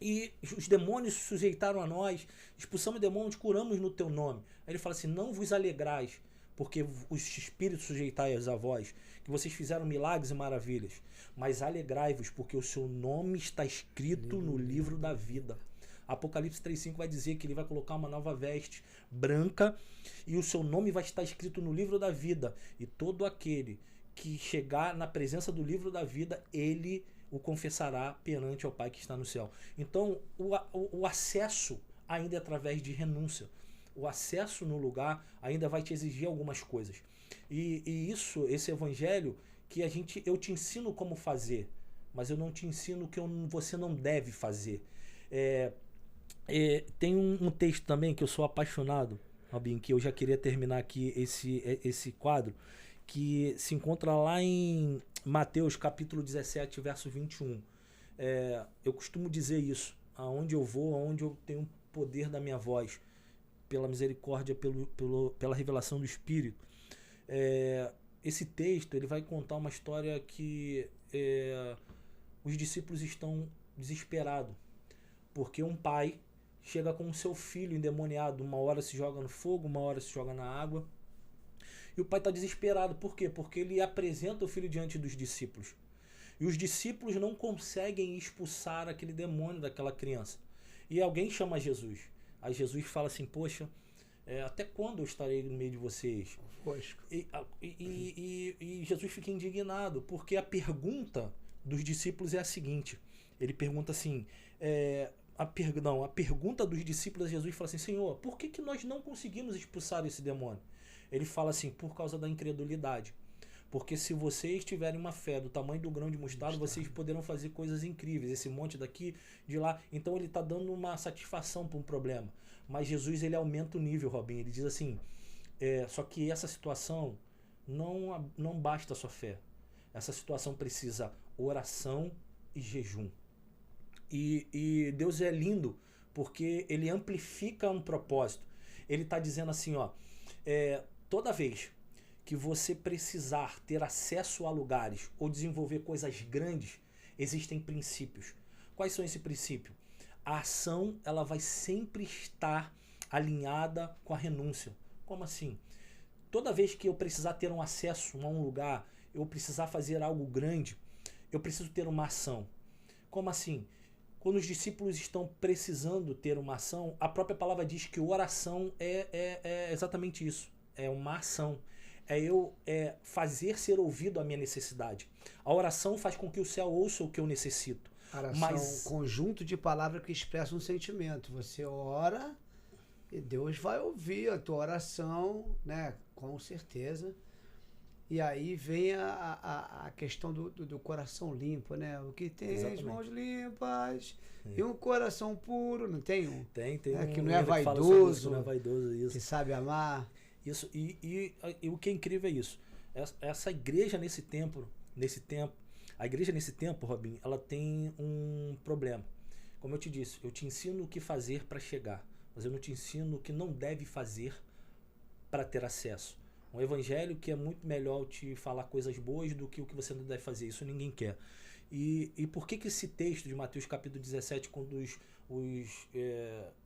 E os demônios se sujeitaram a nós, expulsamos demônios, curamos no teu nome. Aí ele fala assim, não vos alegrais, porque os espíritos sujeitais a vós, que vocês fizeram milagres e maravilhas, mas alegrai-vos, porque o seu nome está escrito no livro da vida. Apocalipse 3,5 vai dizer que ele vai colocar uma nova veste branca e o seu nome vai estar escrito no livro da vida. E todo aquele que chegar na presença do livro da vida, ele o confessará perante ao Pai que está no céu. Então, o acesso ainda é através de renúncia. O acesso no lugar ainda vai te exigir algumas coisas. E esse evangelho que eu te ensino como fazer, mas eu não te ensino o que você não deve fazer. Tem um texto também que eu sou apaixonado, Robinho, que eu já queria terminar aqui esse quadro, que se encontra lá em Mateus capítulo 17, verso 21. Eu costumo dizer isso: aonde eu vou, aonde eu tenho poder da minha voz, pela misericórdia, pela revelação do Espírito. Esse texto ele vai contar uma história que os discípulos estão desesperados, porque um pai chega com o seu filho endemoniado, uma hora se joga no fogo, uma hora se joga na água, e o pai está desesperado. Por quê? Porque ele apresenta o filho diante dos discípulos, e os discípulos não conseguem expulsar aquele demônio daquela criança, e alguém chama Jesus. Aí Jesus fala assim: poxa, até quando eu estarei no meio de vocês? E Jesus fica indignado, porque a pergunta dos discípulos é a seguinte. Ele pergunta assim, a pergunta dos discípulos a Jesus fala assim: Senhor, por que nós não conseguimos expulsar esse demônio? Ele fala assim: por causa da incredulidade. Porque se vocês tiverem uma fé do tamanho do grão de mostarda, vocês poderão fazer coisas incríveis. Esse monte daqui, de lá. Então ele está dando uma satisfação para um problema. Mas Jesus, ele aumenta o nível, Robinho. Ele diz assim: só que essa situação não basta a sua fé. Essa situação precisa oração e jejum. E Deus é lindo, porque ele amplifica um propósito. Ele está dizendo assim, toda vez que você precisar ter acesso a lugares ou desenvolver coisas grandes, existem princípios. Quais são esses princípios? A ação, ela vai sempre estar alinhada com a renúncia. Como assim? Toda vez que eu precisar ter um acesso a um lugar, eu precisar fazer algo grande, eu preciso ter uma ação. Como assim? Quando os discípulos estão precisando ter uma ação, a própria palavra diz que oração é exatamente isso. É uma ação. Eu fazer ser ouvido a minha necessidade. A oração faz com que o céu ouça o que eu necessito. Oração é um conjunto de palavras que expressam um sentimento. Você ora e Deus vai ouvir a tua oração, né? Com certeza. E aí vem a questão do coração limpo, né? O que tem as mãos limpas e um coração puro, não tem um? Tem que não é vaidoso, não é vaidoso, isso. Que sabe amar. Isso, e o que é incrível é isso. Essa igreja nesse tempo, a igreja nesse tempo, Robinho, ela tem um problema. Como eu te disse, eu te ensino o que fazer para chegar, mas eu não te ensino o que não deve fazer para ter acesso. Um evangelho que é muito melhor te falar coisas boas do que o que você não deve fazer. Isso ninguém quer. E por que esse texto de Mateus capítulo 17, quando os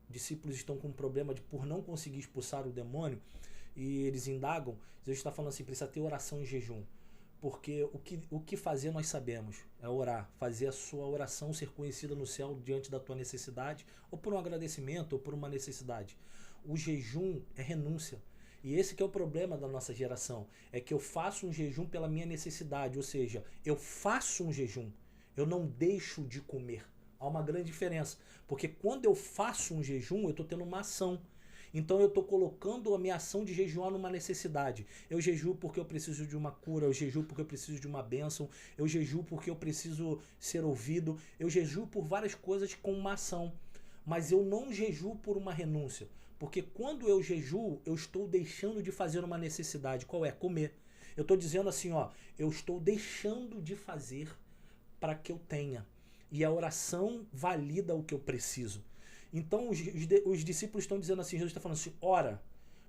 discípulos estão com um problema por não conseguir expulsar o demônio, e eles indagam, Jesus está falando assim: precisa ter oração e jejum. Porque o que fazer nós sabemos, é orar, fazer a sua oração ser conhecida no céu diante da tua necessidade, ou por um agradecimento, ou por uma necessidade. O jejum é renúncia. E esse que é o problema da nossa geração, é que eu faço um jejum pela minha necessidade, ou seja, eu faço um jejum, eu não deixo de comer. Há uma grande diferença, porque quando eu faço um jejum, eu estou tendo uma ação. Então eu estou colocando a minha ação de jejuar numa necessidade. Eu jejuo porque eu preciso de uma cura, eu jejuo porque eu preciso de uma bênção, eu jejuo porque eu preciso ser ouvido, eu jejuo por várias coisas com uma ação. Mas eu não jejuo por uma renúncia. Porque quando eu jejuo, eu estou deixando de fazer uma necessidade. Qual é? Comer. Eu estou dizendo assim, eu estou deixando de fazer para que eu tenha. E a oração valida o que eu preciso. Então os discípulos estão dizendo assim, Jesus está falando assim: ora,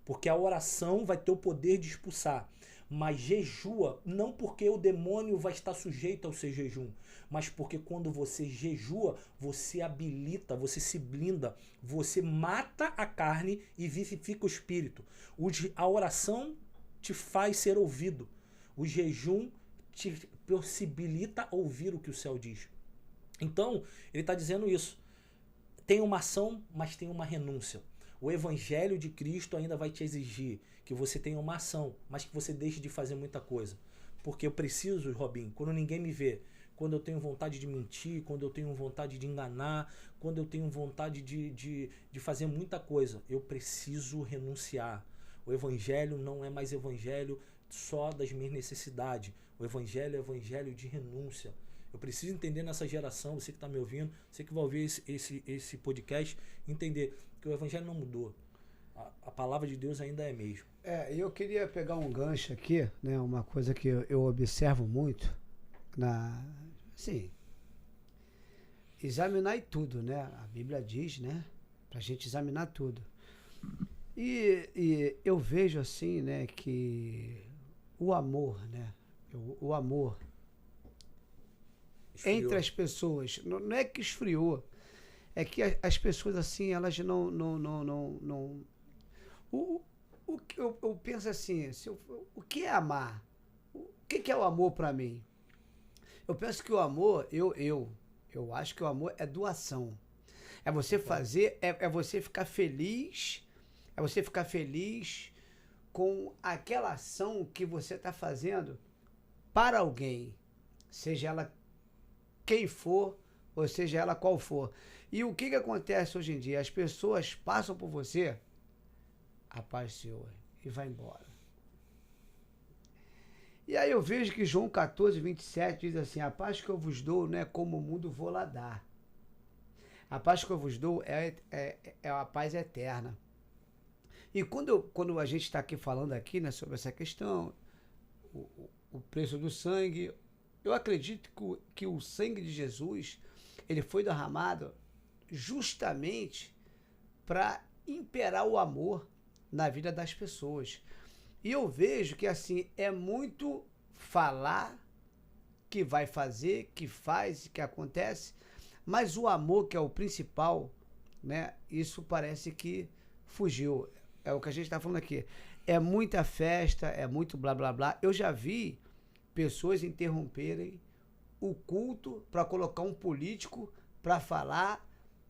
porque a oração vai ter o poder de expulsar. Mas jejua, não porque o demônio vai estar sujeito ao seu jejum, mas porque quando você jejua, você habilita, você se blinda, você mata a carne e vivifica o espírito. A oração te faz ser ouvido. O jejum te possibilita ouvir o que o céu diz. Então, ele está dizendo isso. Tem uma ação, mas tem uma renúncia. O evangelho de Cristo ainda vai te exigir que você tenha uma ação, mas que você deixe de fazer muita coisa. Porque eu preciso, Robinho, quando ninguém me vê, quando eu tenho vontade de mentir, quando eu tenho vontade de enganar, quando eu tenho vontade de fazer muita coisa, eu preciso renunciar. O evangelho não é mais evangelho só das minhas necessidades. O evangelho é evangelho de renúncia. Eu preciso entender nessa geração, você que está me ouvindo, você que vai ouvir esse podcast, entender que o evangelho não mudou. A palavra de Deus ainda é mesmo. Eu queria pegar um gancho aqui, né? Uma coisa que eu observo muito assim, examinar tudo, né? A Bíblia diz, né? Pra gente examinar tudo. E eu vejo assim, né? Que o amor, né? O amor esfriou entre as pessoas, não é que esfriou, é que as pessoas assim, elas não o que eu penso assim, o que é amar? O que é o amor para mim? Eu penso que o amor, eu acho que o amor é doação. É você fazer, é você ficar feliz, com aquela ação que você está fazendo para alguém, seja ela quem for, ou seja ela qual for. E o que acontece hoje em dia? As pessoas passam por você, a paz do Senhor, e vai embora. E aí eu vejo que João 14, 27 diz assim, a paz que eu vos dou não é como o mundo vou lá dar. A paz que eu vos dou é a paz eterna. E quando a gente está aqui falando aqui, né, sobre essa questão, o preço do sangue, eu acredito que o sangue de Jesus, ele foi derramado justamente para imperar o amor na vida das pessoas. E eu vejo que assim, é muito falar que vai fazer, que faz, que acontece, mas o amor, que é o principal, né? Isso parece que fugiu. É o que a gente está falando aqui. É muita festa, é muito blá blá blá. Eu já vi pessoas interromperem o culto para colocar um político para falar,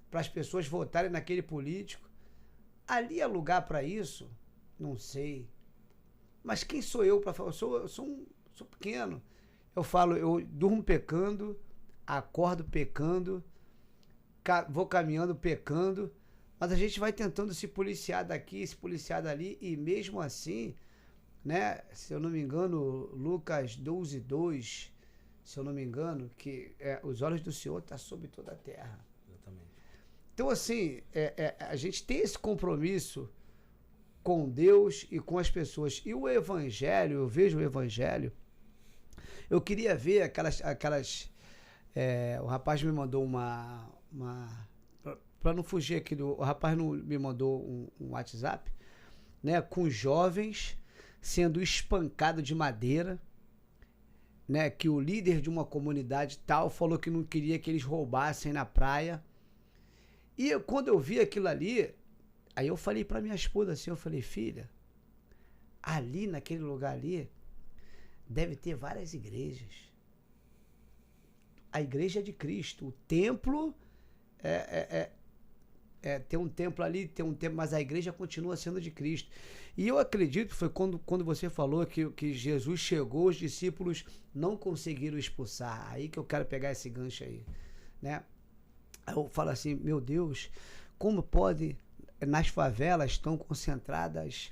para as pessoas votarem naquele político. Ali é lugar para isso? Não sei. Mas quem sou eu para falar? Eu sou pequeno. Eu falo, eu durmo pecando, acordo pecando, vou caminhando pecando, mas a gente vai tentando se policiar daqui, se policiar dali, e mesmo assim, né, se eu não me engano, Lucas 12, 2, se eu não me engano, que os olhos do Senhor estão sobre toda a terra. Exatamente. Então, assim, a gente tem esse compromisso com Deus e com as pessoas. E o Evangelho, eu vejo o Evangelho, eu queria ver aquelas o rapaz me mandou para não fugir aqui, o rapaz me mandou um WhatsApp, né, com jovens sendo espancado de madeira, né, que o líder de uma comunidade tal falou que não queria que eles roubassem na praia. E quando eu vi aquilo ali, aí eu falei para minha esposa assim, eu falei, filha, ali naquele lugar ali, deve ter várias igrejas. A igreja é de Cristo, o templo tem um templo ali, tem um templo, mas a igreja continua sendo de Cristo. E eu acredito, foi quando você falou que Jesus chegou, os discípulos não conseguiram expulsar. Aí que eu quero pegar esse gancho aí, né? Aí eu falo assim, meu Deus, como pode, nas favelas estão concentradas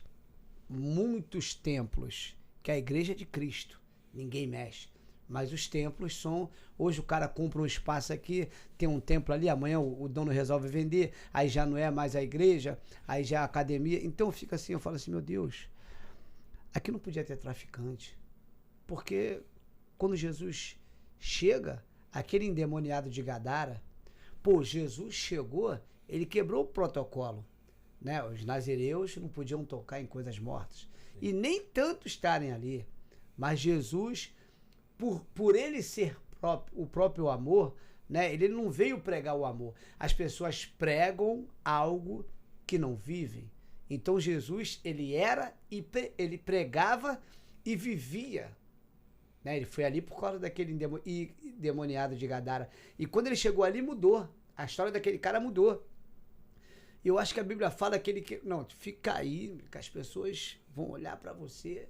muitos templos, que a igreja é de Cristo, ninguém mexe. Mas os templos são... Hoje o cara compra um espaço aqui, tem um templo ali, amanhã o dono resolve vender, aí já não é mais a igreja, aí já é a academia. Então fica assim, eu falo assim, meu Deus, aqui não podia ter traficante. Porque quando Jesus chega, aquele endemoniado de Gadara, Jesus chegou, ele quebrou o protocolo, né? Os nazireus não podiam tocar em coisas mortas. E nem tanto estarem ali. Mas Jesus... Por ele ser o próprio amor, né? Ele não veio pregar o amor. As pessoas pregam algo que não vivem. Então Jesus, ele ele pregava e vivia. Né? Ele foi ali por causa daquele endemoniado de Gadara. E quando ele chegou ali, mudou. A história daquele cara mudou. E eu acho que a Bíblia fala que ele... Não, fica aí, que as pessoas vão olhar para você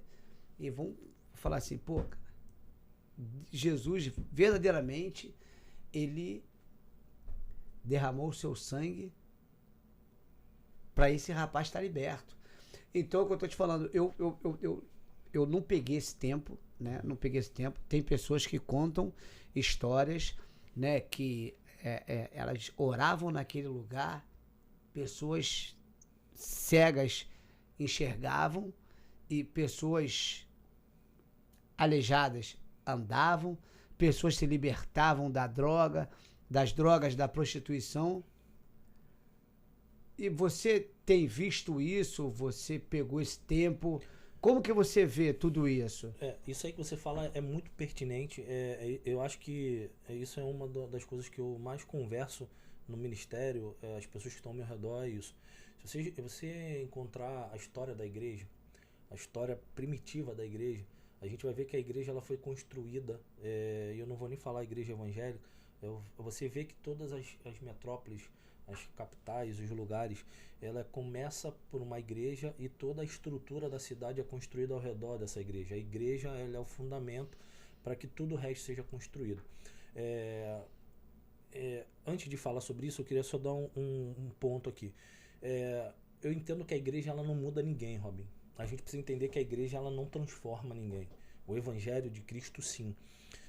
e vão falar assim, pô... Jesus verdadeiramente, ele derramou o seu sangue para esse rapaz estar liberto. Então, o que eu estou te falando, eu não peguei esse tempo, né? Não peguei esse tempo. Tem pessoas que contam histórias, né? Que elas oravam naquele lugar, pessoas cegas enxergavam e pessoas aleijadas andavam, pessoas se libertavam das drogas, da prostituição. E você tem visto isso? Você pegou esse tempo? Como que você vê tudo isso? Isso aí que você fala é muito pertinente. Eu acho que isso é uma das coisas que eu mais converso no ministério, as pessoas que estão ao meu redor, é isso. Se você encontrar a história da igreja, a história primitiva da igreja, a gente vai ver que a igreja ela foi construída, eu não vou nem falar igreja evangélica, você vê que todas as metrópoles, as capitais, os lugares, ela começa por uma igreja e toda a estrutura da cidade é construída ao redor dessa igreja. A igreja ela é o fundamento para que tudo o resto seja construído. Antes de falar sobre isso, eu queria só dar um ponto aqui. Eu entendo que a igreja ela não muda ninguém, Robin. A gente precisa entender que a igreja ela não transforma ninguém. O evangelho de Cristo, sim.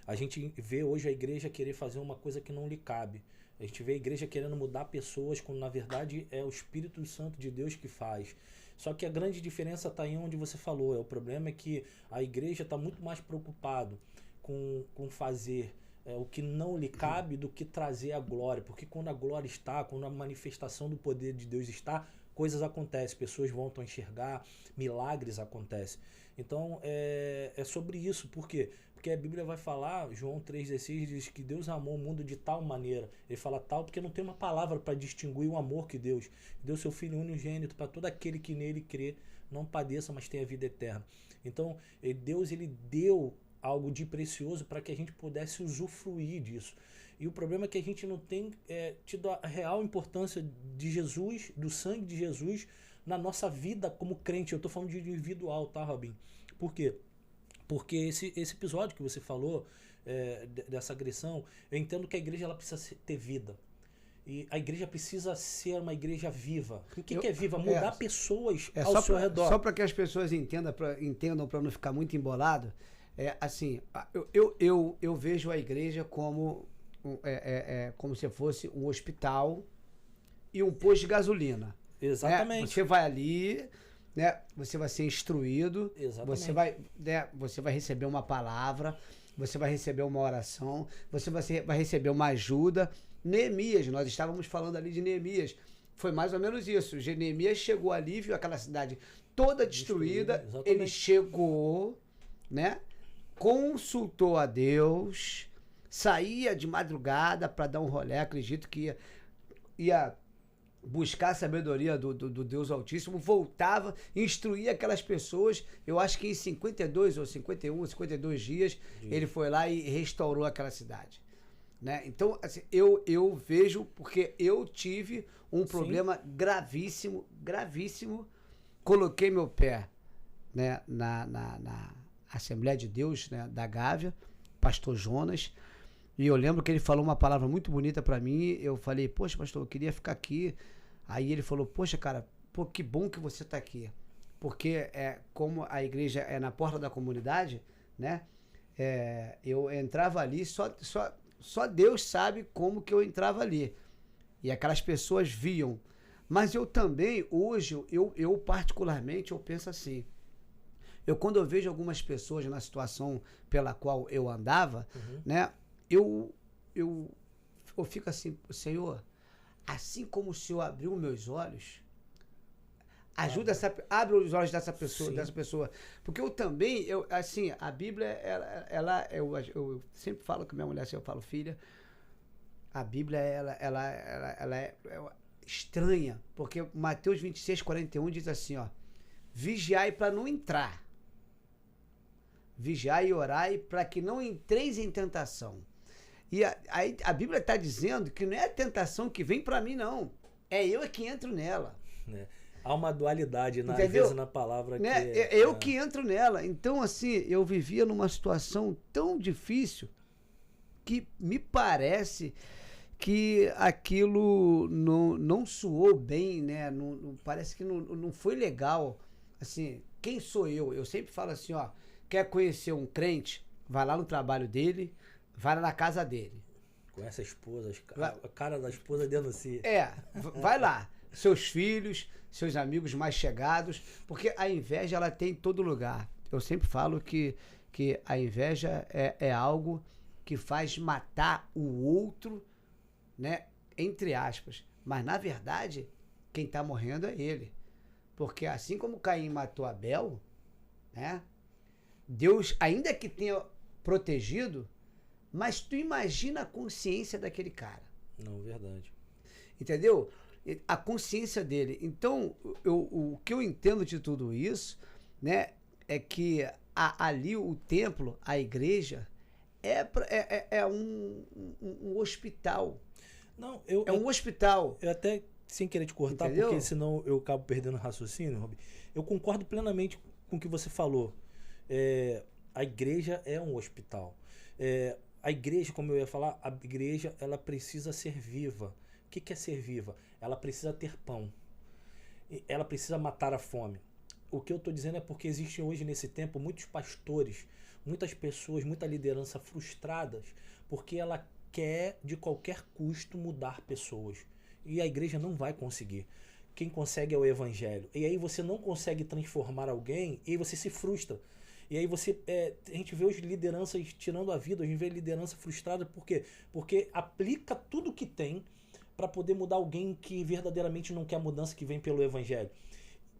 A gente vê hoje a igreja querer fazer uma coisa que não lhe cabe. A gente vê a igreja querendo mudar pessoas, quando na verdade é o Espírito Santo de Deus que faz. Só que a grande diferença está em onde você falou. O problema é que a igreja está muito mais preocupado com fazer o que não lhe cabe do que trazer a glória. Porque quando a glória está, quando a manifestação do poder de Deus está, coisas acontecem, pessoas voltam a enxergar, milagres acontecem. Então é sobre isso. Por quê? Porque a Bíblia vai falar, João 3,16 diz que Deus amou o mundo de tal maneira. Ele fala tal porque não tem uma palavra para distinguir o amor que Deus deu seu Filho unigênito para todo aquele que nele crê, não padeça, mas tenha vida eterna. Então Deus ele deu algo de precioso para que a gente pudesse usufruir disso. E o problema é que a gente não tem tido a real importância de Jesus, do sangue de Jesus, na nossa vida como crente. Eu estou falando de individual, tá, Robin? Por quê? Porque esse episódio que você falou, dessa agressão, eu entendo que a igreja ela precisa ter vida. E a igreja precisa ser uma igreja viva. O que é viva? Mudar pessoas ao seu redor. Só para que as pessoas entendam, para não ficar muito embolado, assim, eu vejo a igreja como se fosse um hospital e um posto de gasolina. Exatamente. Você vai ali, né? Você vai ser instruído. Exatamente. Você vai receber uma palavra, você vai receber uma oração, você vai receber uma ajuda. Neemias, nós estávamos falando ali de Neemias, foi mais ou menos isso. Neemias chegou ali, viu aquela cidade toda destruída, ele chegou, né? Consultou a Deus, saía de madrugada para dar um rolê, acredito que ia buscar a sabedoria do Deus Altíssimo, voltava, instruía aquelas pessoas. Eu acho que em 52 ou 51, 52 dias, ele foi lá e restaurou aquela cidade, né? Então, assim, eu vejo, porque eu tive um problema gravíssimo, coloquei meu pé, né, na Assembleia de Deus, né, da Gávea, pastor Jonas, e eu lembro que ele falou uma palavra muito bonita para mim. Eu falei, poxa, pastor, eu queria ficar aqui. Aí ele falou, poxa, cara, que bom que você tá aqui. Porque como a igreja é na porta da comunidade, né? Eu entrava ali, só Deus sabe como que eu entrava ali. E aquelas pessoas viam. Mas eu também, hoje, eu particularmente, eu penso assim. Quando eu vejo algumas pessoas na situação pela qual eu andava, né? Eu fico assim, Senhor, assim como o Senhor abriu meus olhos, abre os olhos dessa pessoa. Porque eu também, assim, a Bíblia, eu sempre falo com minha mulher, assim, eu falo, filha, a Bíblia, ela é estranha, porque Mateus 26:41 diz assim, ó, vigiai para não entrar, vigiai e orai para que não entreis em tentação. E aí a Bíblia está dizendo que não é a tentação que vem para mim, não. É eu que entro nela. Há uma dualidade, às Entendeu? vezes, na palavra. Né? Que Eu que entro nela. Então, assim, eu vivia numa situação tão difícil que me parece que aquilo não soou bem, né? Parece que não foi legal. Assim, quem sou eu? Eu sempre falo assim, ó, quer conhecer um crente? Vai lá no trabalho dele, vai lá na casa dele. Conhece a esposa, a cara da esposa denuncia. Vai lá. Seus filhos, seus amigos mais chegados, porque a inveja ela tem em todo lugar. Eu sempre falo que a inveja é algo que faz matar o outro, né? Entre aspas. Mas, na verdade, quem está morrendo é ele. Porque assim como Caim matou Abel, né? Deus, ainda que tenha protegido, mas tu imagina a consciência daquele cara. Não, verdade. Entendeu? A consciência dele. Então, o que eu entendo de tudo isso, né? É que ali o templo, a igreja, é um hospital. Não, um hospital. Eu até, sem querer te cortar, entendeu? Porque senão eu acabo perdendo o raciocínio, Robi. Eu concordo plenamente com o que você falou. A igreja é um hospital. A igreja, como eu ia falar, a igreja ela precisa ser viva. O que é ser viva? Ela precisa ter pão. Ela precisa matar a fome. O que eu estou dizendo é porque existem hoje nesse tempo muitos pastores, muitas pessoas, muita liderança frustradas, porque ela quer de qualquer custo mudar pessoas. E a igreja não vai conseguir. Quem consegue é o evangelho. E aí você não consegue transformar alguém e aí você se frustra. E aí a gente vê as lideranças tirando a vida, a gente vê liderança frustrada. Por quê? Porque aplica tudo que tem para poder mudar alguém que verdadeiramente não quer a mudança que vem pelo evangelho.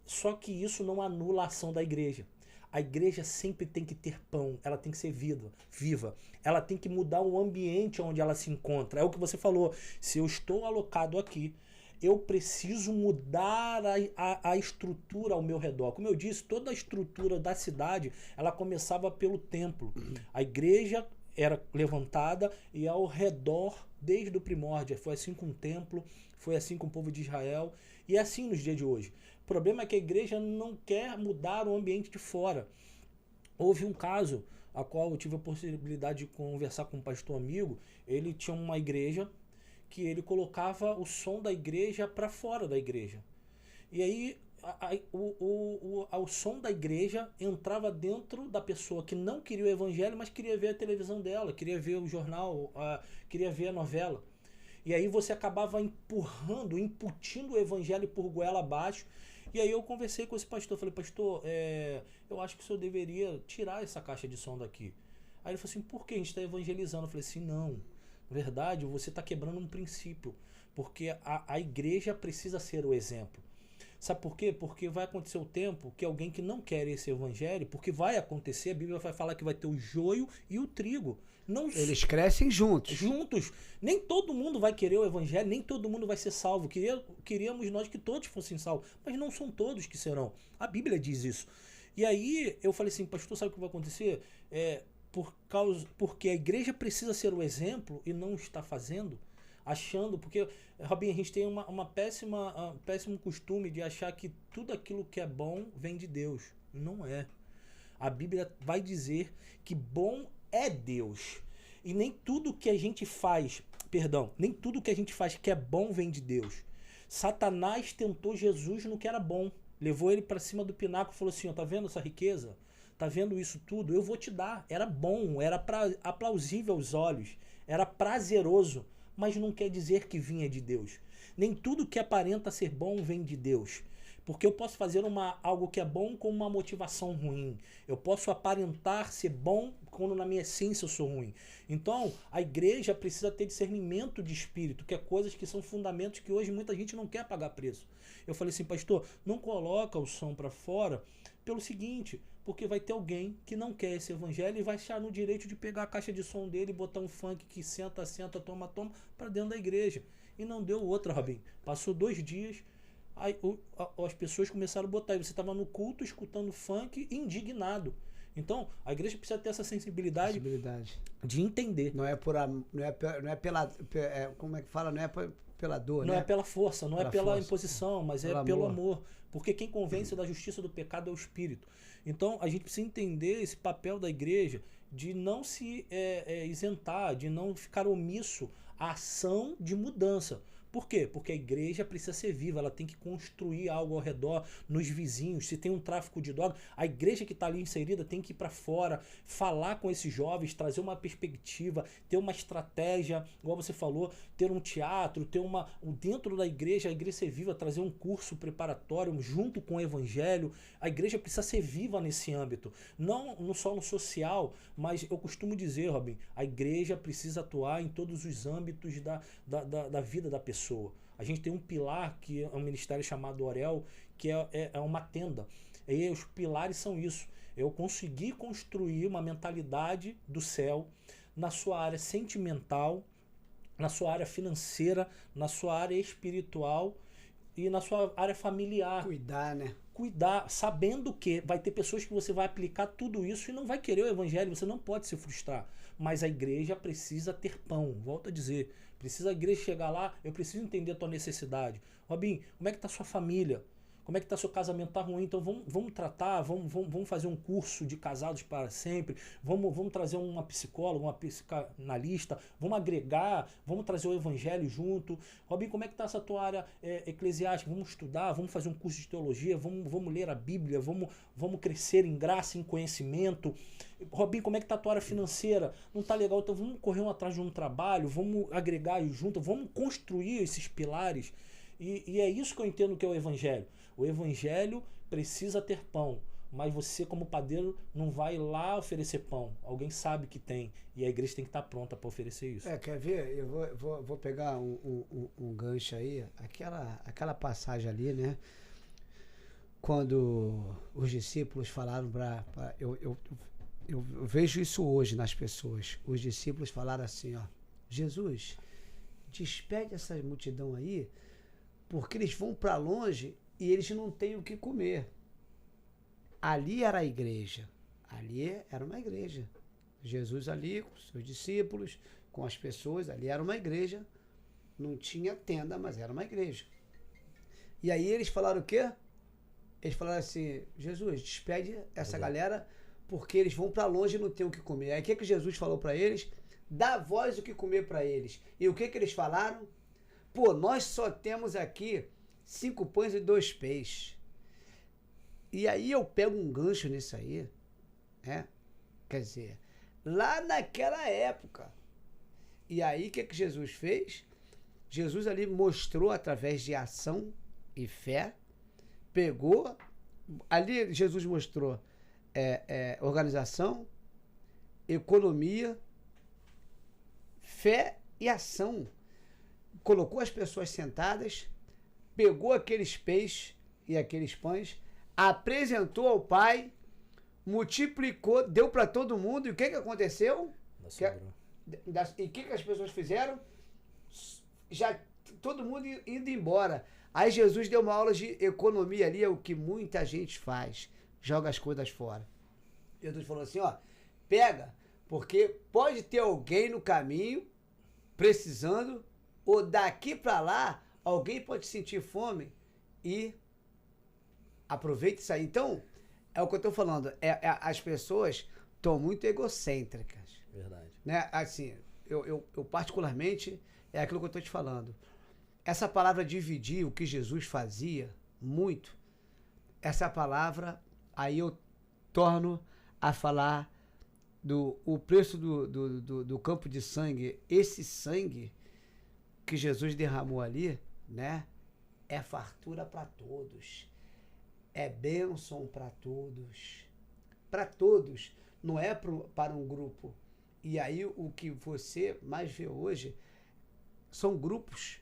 Só que isso não anula a ação da igreja. A igreja sempre tem que ter pão, ela tem que ser viva. Ela tem que mudar o ambiente onde ela se encontra. É o que você falou. Se eu estou alocado aqui, eu preciso mudar a estrutura ao meu redor. Como eu disse, toda a estrutura da cidade, ela começava pelo templo. A igreja era levantada e ao redor, desde o primórdio, foi assim com o templo, foi assim com o povo de Israel e é assim nos dias de hoje. O problema é que a igreja não quer mudar o ambiente de fora. Houve um caso, a qual eu tive a possibilidade de conversar com um pastor amigo. Ele tinha uma igreja que ele colocava o som da igreja para fora da igreja. E aí o som da igreja entrava dentro da pessoa que não queria o evangelho, mas queria ver a televisão dela, queria ver o jornal, queria ver a novela. E aí você acabava imputindo o evangelho por goela abaixo. E aí eu conversei com esse pastor, falei, pastor, eu acho que o senhor deveria tirar essa caixa de som daqui. Aí ele falou assim, por que a gente está evangelizando? Eu falei assim, não, na verdade você está quebrando um princípio, porque a igreja precisa ser o exemplo. Sabe por quê? Porque vai acontecer o tempo que alguém que não quer esse evangelho, porque vai acontecer, a Bíblia vai falar que vai ter o joio e o trigo. Não, eles crescem juntos. Juntos. Nem todo mundo vai querer o evangelho, nem todo mundo vai ser salvo. Queríamos nós que todos fossem salvos, mas não são todos que serão. A Bíblia diz isso. E aí eu falei assim, pastor, sabe o que vai acontecer? Porque a igreja precisa ser o exemplo e não está fazendo, achando, porque, Robinho, a gente tem um péssimo costume de achar que tudo aquilo que é bom vem de Deus. Não é. A Bíblia vai dizer que bom é Deus. E nem tudo que a gente faz, nem tudo que a gente faz que é bom vem de Deus. Satanás tentou Jesus no que era bom. Levou ele para cima do pináculo e falou assim, ó, tá vendo essa riqueza? Tá vendo isso tudo? Eu vou te dar. Era bom, era aplausível aos olhos, era prazeroso, mas não quer dizer que vinha de Deus. Nem tudo que aparenta ser bom vem de Deus. Porque eu posso fazer algo que é bom com uma motivação ruim. Eu posso aparentar ser bom quando na minha essência eu sou ruim. Então, a igreja precisa ter discernimento de espírito, que é coisas que são fundamentos que hoje muita gente não quer pagar preço. Eu falei assim, pastor, não coloca o som para fora pelo seguinte, porque vai ter alguém que não quer esse evangelho e vai achar no direito de pegar a caixa de som dele e botar um funk que senta, toma, para dentro da igreja. E não deu outra, Robinho. Passou 2 dias... Aí, as pessoas começaram a botar, você estava no culto escutando funk indignado. Então a igreja precisa ter essa sensibilidade de entender. Não é pela como é que fala, não é pela dor, Não né? é pela força, não é pela força, imposição, mas é pelo amor. Porque quem convence da justiça do pecado é o Espírito. Então a gente precisa entender esse papel da igreja de não se isentar, de não ficar omisso à ação de mudança. Por quê? Porque a igreja precisa ser viva, ela tem que construir algo ao redor, nos vizinhos. Se tem um tráfico de drogas, a igreja que está ali inserida tem que ir para fora, falar com esses jovens, trazer uma perspectiva, ter uma estratégia, igual você falou, ter um teatro, ter dentro da igreja, a igreja ser viva, trazer um curso preparatório junto com o evangelho. A igreja precisa ser viva nesse âmbito, não só no social, mas eu costumo dizer, Robin, a igreja precisa atuar em todos os âmbitos da vida da pessoa. A gente tem um pilar que é um ministério chamado Orel, que é uma tenda. E os pilares são isso. Eu consegui construir uma mentalidade do céu na sua área sentimental, na sua área financeira, na sua área espiritual e na sua área familiar. Cuidar, né? Cuidar, sabendo que vai ter pessoas que você vai aplicar tudo isso e não vai querer o evangelho, você não pode se frustrar. Mas a igreja precisa ter pão, volto a dizer. Precisa a igreja chegar lá, eu preciso entender a tua necessidade. Robin, como é que está a sua família? Como é que está seu casamento? Tá ruim? Então vamos tratar, vamos fazer um curso de casados para sempre, vamos trazer uma psicóloga, uma psicanalista, vamos agregar, vamos trazer o evangelho junto. Robin, como é que está essa tua área eclesiástica? Vamos estudar, vamos fazer um curso de teologia, vamos ler a Bíblia, vamos crescer em graça, em conhecimento. Robin, como é que está a tua área financeira? Não está legal, então vamos correr atrás de um trabalho, vamos agregar junto, vamos construir esses pilares. E é isso que eu entendo que é o evangelho. O evangelho precisa ter pão, mas você como padeiro não vai lá oferecer pão. Alguém sabe que tem e a igreja tem que estar pronta para oferecer isso. Quer ver? Eu vou pegar um gancho aí, aquela passagem ali, né? Quando os discípulos falaram eu vejo isso hoje nas pessoas. Os discípulos falaram assim, ó, Jesus, despede essa multidão aí, porque eles vão para longe e eles não têm o que comer. Ali era a igreja. Ali era uma igreja. Jesus ali, com seus discípulos, com as pessoas, ali era uma igreja. Não tinha tenda, mas era uma igreja. E aí eles falaram o quê? Eles falaram assim, Jesus, despede essa galera, porque eles vão para longe e não têm o que comer. Aí o que Jesus falou para eles? Dá voz o que comer para eles. E o que eles falaram? Pô, nós só temos aqui 5 pães e 2 peixes. E aí eu pego um gancho nisso aí, né? Quer dizer, lá naquela época. E aí o que Jesus fez? Jesus ali mostrou através de ação e fé, pegou, ali Jesus mostrou organização, economia, fé e ação. Colocou as pessoas sentadas, pegou aqueles peixes e aqueles pães, apresentou ao Pai, multiplicou, deu para todo mundo. E o que aconteceu? E o que as pessoas fizeram? Já todo mundo indo embora. Aí Jesus deu uma aula de economia ali, é o que muita gente faz, joga as coisas fora. Jesus falou assim, ó, pega, porque pode ter alguém no caminho precisando, ou daqui para lá, alguém pode sentir fome e aproveita isso aí. Então, é o que eu tô falando, as pessoas estão muito egocêntricas. Verdade. Né? Assim, eu particularmente, é aquilo que eu tô te falando. Essa palavra dividir, o que Jesus fazia, muito, essa palavra, aí eu torno a falar o preço do campo de sangue. Esse sangue que Jesus derramou ali, né? É fartura para todos. É bênção para todos. Para todos. Não é para um grupo. E aí o que você mais vê hoje são grupos,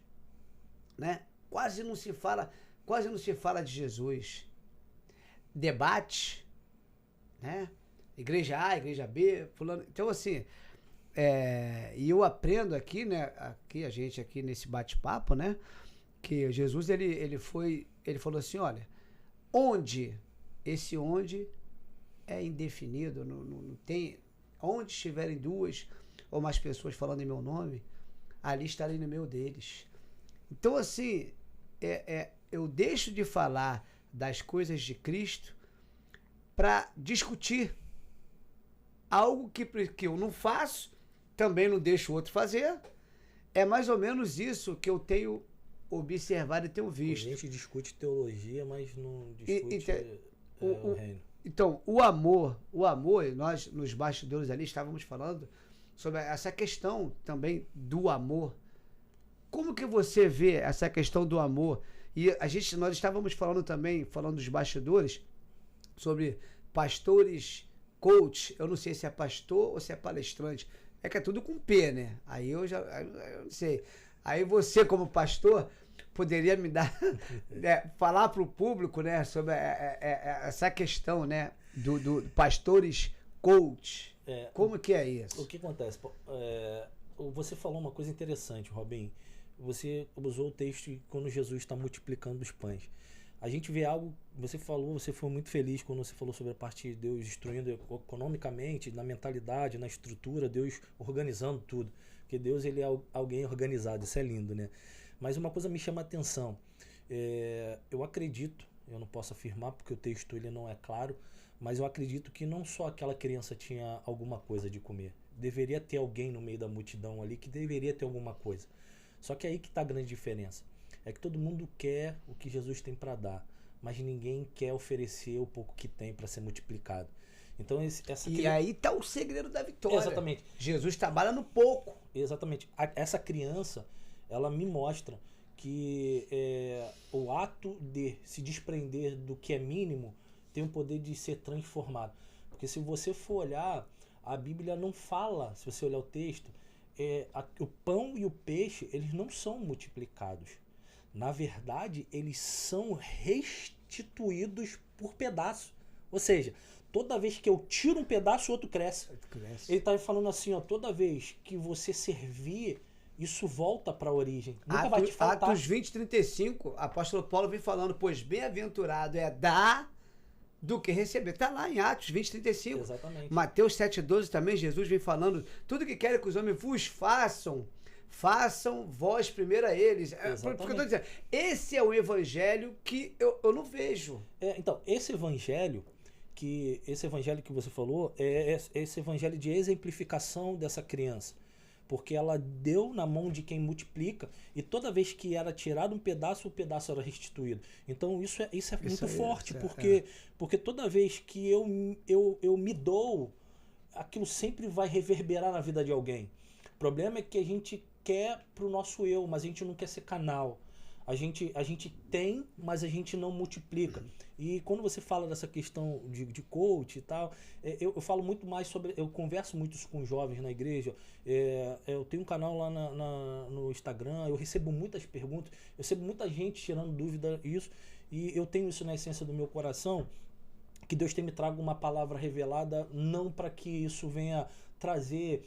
né? Quase não se fala de Jesus. Debate, né? Igreja A, igreja B, fulano. Então, assim, e eu aprendo aqui, né? Aqui, a gente aqui nesse bate-papo, né? Que Jesus, ele falou assim, olha, esse onde é indefinido, não tem, onde estiverem 2 ou mais pessoas falando em meu nome, ali estarei no meio deles. Então, assim, eu deixo de falar das coisas de Cristo para discutir algo que eu não faço, também não deixo o outro fazer. É mais ou menos isso que eu tenho observado e tenho visto. A gente discute teologia, mas não discute o reino. Então, o amor, nós nos bastidores ali estávamos falando sobre essa questão também do amor. Como que você vê essa questão do amor? E nós estávamos falando também, falando dos bastidores, sobre pastores, coach. Eu não sei se é pastor ou se é palestrante. É que é tudo com P, né? Aí eu não sei. Aí você, como pastor, poderia me dar, falar para o público, né, sobre essa questão, né, do pastores coach. Como que é isso? O que acontece? Você falou uma coisa interessante, Robin. Você usou o texto quando Jesus está multiplicando os pães. A gente vê algo, você foi muito feliz quando você falou sobre a parte de Deus destruindo economicamente, na mentalidade, na estrutura, Deus organizando tudo. Porque Deus, ele é alguém organizado, isso é lindo, né? Mas uma coisa me chama a atenção. Eu acredito, eu não posso afirmar porque o texto ele não é claro, mas eu acredito que não só aquela criança tinha alguma coisa de comer. Deveria ter alguém no meio da multidão ali que deveria ter alguma coisa. Só que aí que está a grande diferença. É que todo mundo quer o que Jesus tem para dar, mas ninguém quer oferecer o pouco que tem para ser multiplicado. Então aí está o segredo da vitória. Exatamente. Jesus trabalha no pouco. Exatamente. Essa criança, ela me mostra que o ato de se desprender do que é mínimo tem o poder de ser transformado. Porque se você for olhar, a Bíblia não fala, se você olhar o texto, o pão e o peixe, eles não são multiplicados. Na verdade, eles são restituídos por pedaço. Ou seja, toda vez que eu tiro um pedaço, o outro cresce. Ele está falando assim, ó, toda vez que você servir, isso volta para a origem. Nunca vai te faltar. Atos 20:35, apóstolo Paulo vem falando, pois bem-aventurado é dar do que receber. Está lá em Atos 20:35. Exatamente. Mateus 7:12 também, Jesus vem falando, tudo que querem que os homens vos façam vós primeiro a eles. Porque eu estou dizendo, esse é o evangelho que eu não vejo. Então, esse evangelho que você falou é esse evangelho de exemplificação dessa criança. Porque ela deu na mão de quem multiplica e toda vez que era tirado um pedaço, o pedaço era restituído. Então isso é muito forte, porque toda vez que eu me dou, aquilo sempre vai reverberar na vida de alguém. O problema é que a gente quer pro nosso eu, mas a gente não quer ser canal. A gente tem, mas a gente não multiplica. E quando você fala dessa questão de coach e tal, eu falo muito mais sobre... Eu converso muito com jovens na igreja. Eu tenho um canal lá no Instagram, eu recebo muitas perguntas, eu recebo muita gente tirando dúvida isso, e eu tenho isso na essência do meu coração, que Deus tem me trago uma palavra revelada, não para que isso venha trazer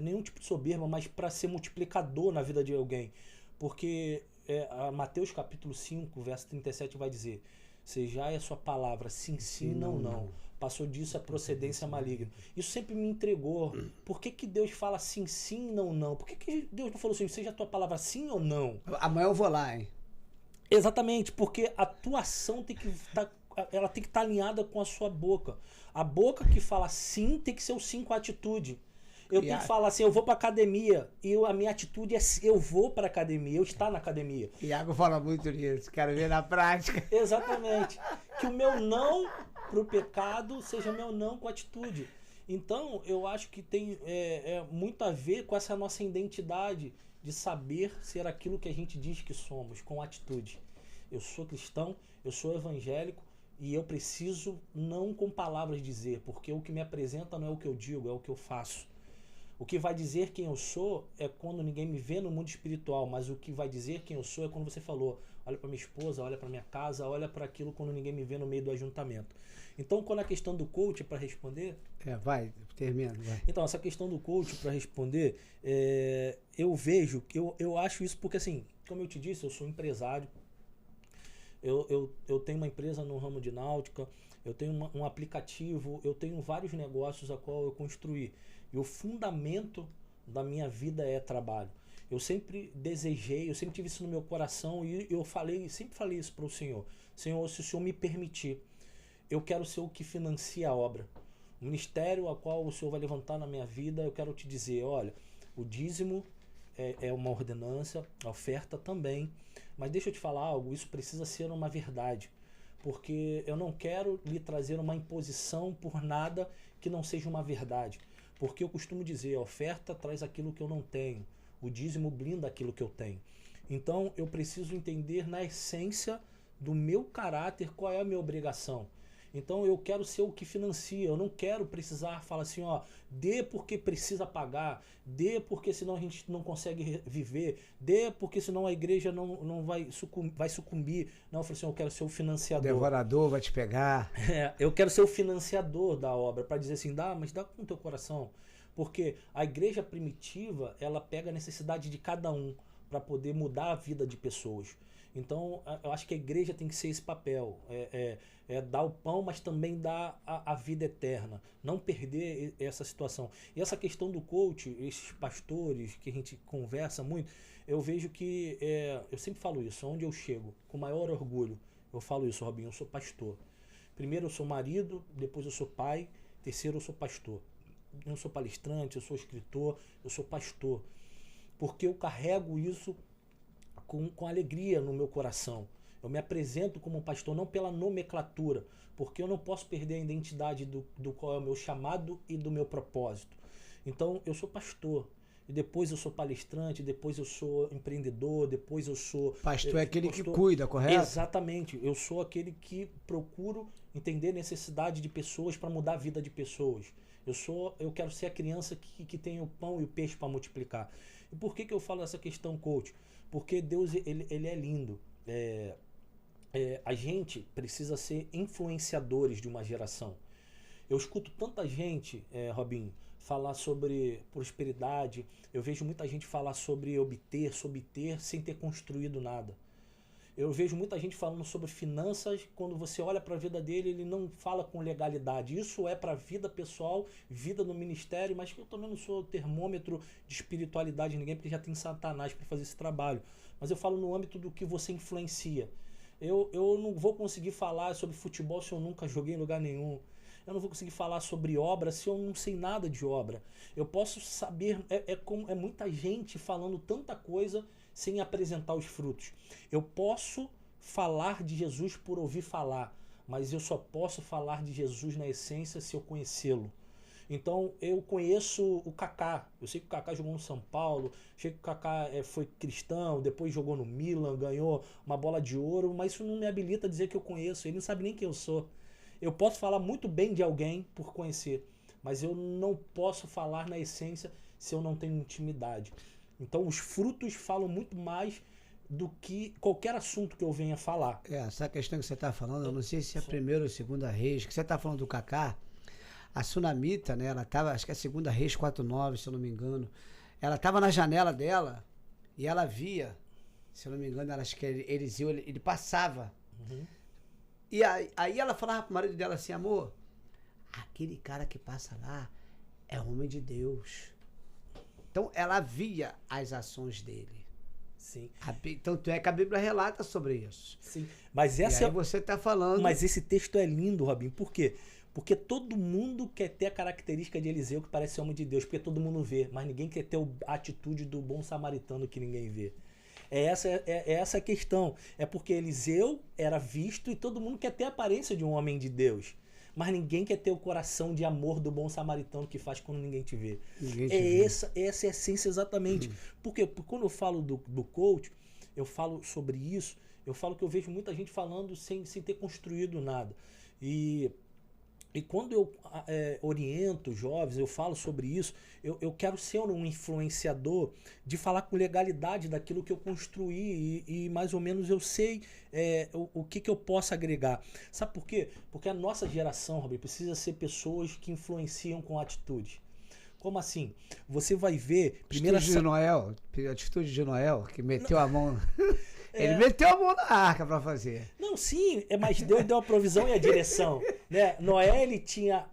nenhum tipo de soberba, mas para ser multiplicador na vida de alguém. Porque Mateus capítulo 5, verso 37 vai dizer: sejai a sua palavra sim, sim, não, não. Passou disso a procedência maligna. Isso sempre me entregou. Por que Deus fala sim, sim, não, não? Por que Deus não falou assim, seja a tua palavra sim ou não? Amanhã eu vou lá, hein? Exatamente, porque a tua ação tem que estar alinhada com a sua boca. A boca que fala sim tem que ser o sim com a atitude. Eu tenho que falar assim, eu vou pra academia, e a minha atitude é eu vou pra academia, eu estar na academia. Iago fala muito nisso, quero ver na prática. Exatamente. Que o meu não pro pecado seja meu não com atitude. Então, eu acho que tem muito a ver com essa nossa identidade de saber ser aquilo que a gente diz que somos, com atitude. Eu sou cristão, eu sou evangélico, e eu preciso não com palavras dizer, porque o que me apresenta não é o que eu digo, é o que eu faço. O que vai dizer quem eu sou é quando ninguém me vê no mundo espiritual, mas o que vai dizer quem eu sou é quando você falou, olha para minha esposa, olha para minha casa, olha para aquilo quando ninguém me vê no meio do ajuntamento. Então, quando a questão do coach, para responder... vai, termina, vai. Então, essa questão do coach, para responder, eu vejo, eu acho isso porque, assim, como eu te disse, eu sou empresário, eu tenho uma empresa no ramo de náutica, eu tenho um aplicativo, eu tenho vários negócios a qual eu construí. E o fundamento da minha vida é trabalho. Eu sempre desejei, eu sempre tive isso no meu coração e eu sempre falei isso para o Senhor. Senhor, se o Senhor me permitir, eu quero ser o que financia a obra. O ministério a qual o Senhor vai levantar na minha vida, eu quero te dizer, olha, o dízimo é uma ordenança, a oferta também. Mas deixa eu te falar algo, isso precisa ser uma verdade. Porque eu não quero lhe trazer uma imposição por nada que não seja uma verdade. Porque eu costumo dizer, a oferta traz aquilo que eu não tenho. O dízimo blinda aquilo que eu tenho. Então eu preciso entender na essência do meu caráter qual é a minha obrigação. Então eu quero ser o que financia, eu não quero precisar falar assim, ó, dê porque precisa pagar, dê porque senão a gente não consegue viver, dê porque senão a igreja não vai sucumbir. Não, eu falei assim, eu quero ser o financiador. O devorador vai te pegar. Eu quero ser o financiador da obra, para dizer assim, mas dá com o teu coração. Porque a igreja primitiva, ela pega a necessidade de cada um para poder mudar a vida de pessoas. Então, eu acho que a igreja tem que ser esse papel. Dar o pão, mas também dar a vida eterna. Não perder essa situação. E essa questão do coach, esses pastores que a gente conversa muito, eu vejo que, eu sempre falo isso, onde eu chego, com maior orgulho, eu falo isso, Robinho, eu sou pastor. Primeiro eu sou marido, depois eu sou pai, terceiro eu sou pastor. Eu não sou palestrante, eu sou escritor, eu sou pastor. Porque eu carrego isso com alegria no meu coração. Eu me apresento como um pastor não pela nomenclatura, porque eu não posso perder a identidade do qual é o meu chamado e do meu propósito. Então eu sou pastor, e depois eu sou palestrante, depois eu sou empreendedor, depois eu sou... Pastor é aquele que cuida, correto? Exatamente, eu sou aquele que procuro entender a necessidade de pessoas para mudar a vida de pessoas. Eu quero ser a criança que tem o pão e o peixe para multiplicar. E por que eu falo essa questão, coach? Porque Deus ele é lindo. A gente precisa ser influenciadores de uma geração. Eu escuto tanta gente, Robinho, falar sobre prosperidade. Eu vejo muita gente falar sobre obter sem ter construído nada. Eu vejo muita gente falando sobre finanças, quando você olha para a vida dele, ele não fala com legalidade. Isso é para a vida pessoal, vida no ministério, mas eu também não sou termômetro de espiritualidade de ninguém, porque já tem Satanás para fazer esse trabalho. Mas eu falo no âmbito do que você influencia. Eu não vou conseguir falar sobre futebol se eu nunca joguei em lugar nenhum. Eu não vou conseguir falar sobre obra se eu não sei nada de obra. Eu posso saber, é muita gente falando tanta coisa sem apresentar os frutos. Eu posso falar de Jesus por ouvir falar, mas eu só posso falar de Jesus na essência se eu conhecê-lo. Então eu conheço o Kaká, eu sei que o Kaká jogou no São Paulo, sei que o Kaká foi cristão, depois jogou no Milan, ganhou uma bola de ouro, mas isso não me habilita a dizer que eu conheço, ele não sabe nem quem eu sou. Eu posso falar muito bem de alguém por conhecer, mas eu não posso falar na essência se eu não tenho intimidade. Então os frutos falam muito mais do que qualquer assunto que eu venha falar. Essa questão que você está falando, eu não sei se é a primeira ou segunda Reis, que você está falando do Kaká, a Sunamita, né, ela estava, acho que é a segunda Reis 4:9, se eu não me engano, ela estava na janela dela e ela via, se eu não me engano, acho que Eliseu, ele passava. Uhum. E aí ela falava pro marido dela assim, amor, aquele cara que passa lá é homem de Deus. Então ela via as ações dele. Sim. Tanto é que a Bíblia relata sobre isso. Sim. Mas essa e aí você está falando... Mas esse texto é lindo, Robinho. Por quê? Porque todo mundo quer ter a característica de Eliseu que parece homem de Deus, porque todo mundo vê, mas ninguém quer ter a atitude do bom samaritano que ninguém vê. Essa a questão. É porque Eliseu era visto e todo mundo quer ter a aparência de um homem de Deus. Mas ninguém quer ter o coração de amor do bom samaritano que faz quando ninguém te vê. Essa é a essência exatamente. Por quê? Porque quando eu falo do coach, eu falo sobre isso, eu falo que eu vejo muita gente falando sem ter construído nada. E quando eu oriento jovens, eu falo sobre isso, eu quero ser um influenciador de falar com legalidade daquilo que eu construí e mais ou menos eu sei o que eu posso agregar. Sabe por quê? Porque a nossa geração, Robin, precisa ser pessoas que influenciam com atitude. Como assim? Você vai ver... Atitude de Noel, que meteu a mão... Ele meteu a mão na arca para fazer. Não, sim, mas Deus deu a provisão e a direção. Né? Noé, ele tinha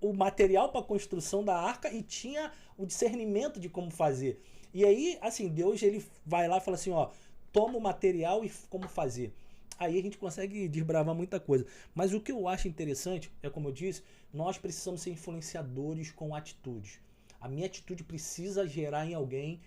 o material para a construção da arca e tinha o discernimento de como fazer. E aí, assim, Deus ele vai lá e fala assim, ó, toma o material e como fazer. Aí a gente consegue desbravar muita coisa. Mas o que eu acho interessante é, como eu disse, nós precisamos ser influenciadores com atitudes. A minha atitude precisa gerar em alguém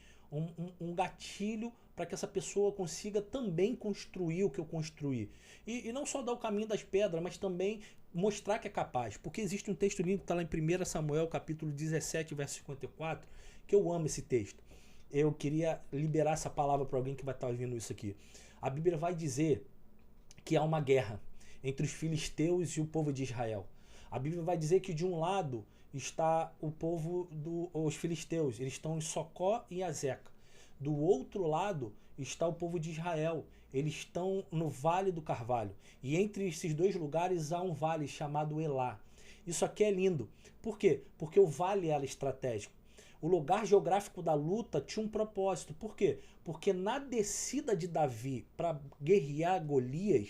um gatilho para que essa pessoa consiga também construir o que eu construí. E não só dar o caminho das pedras, mas também mostrar que é capaz. Porque existe um texto lindo que está lá em 1 Samuel, capítulo 17, verso 54, que eu amo esse texto. Eu queria liberar essa palavra para alguém que vai estar ouvindo isso aqui. A Bíblia vai dizer que há uma guerra entre os filisteus e o povo de Israel. A Bíblia vai dizer que de um lado está o povo os filisteus, eles estão em Socó e Azeca. Do outro lado está o povo de Israel, eles estão no Vale do Carvalho. E entre esses dois lugares há um vale chamado Elá. Isso aqui é lindo. Por quê? Porque o vale era estratégico. O lugar geográfico da luta tinha um propósito. Por quê? Porque na descida de Davi para guerrear Golias,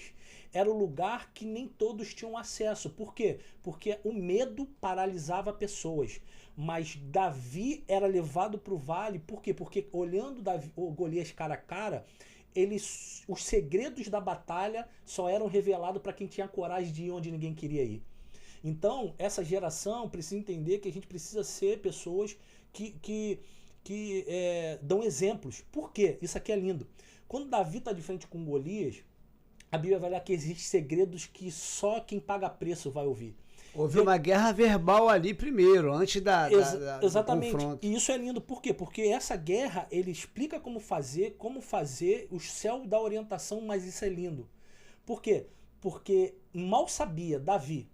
era o lugar que nem todos tinham acesso. Por quê? Porque o medo paralisava pessoas. Mas Davi era levado para o vale. Por quê? Porque olhando o Golias cara a cara, os segredos da batalha só eram revelados para quem tinha coragem de ir onde ninguém queria ir. Então, essa geração precisa entender que a gente precisa ser pessoas que dão exemplos. Por quê? Isso aqui é lindo. Quando Davi está de frente com Golias, a Bíblia vai lá que existem segredos que só quem paga preço vai ouvir. Houve uma guerra verbal ali primeiro, antes exatamente. do confronto. E isso é lindo. Por quê? Porque essa guerra, ele explica como fazer, o céu dá orientação, mas isso é lindo. Por quê? Porque mal sabia Davi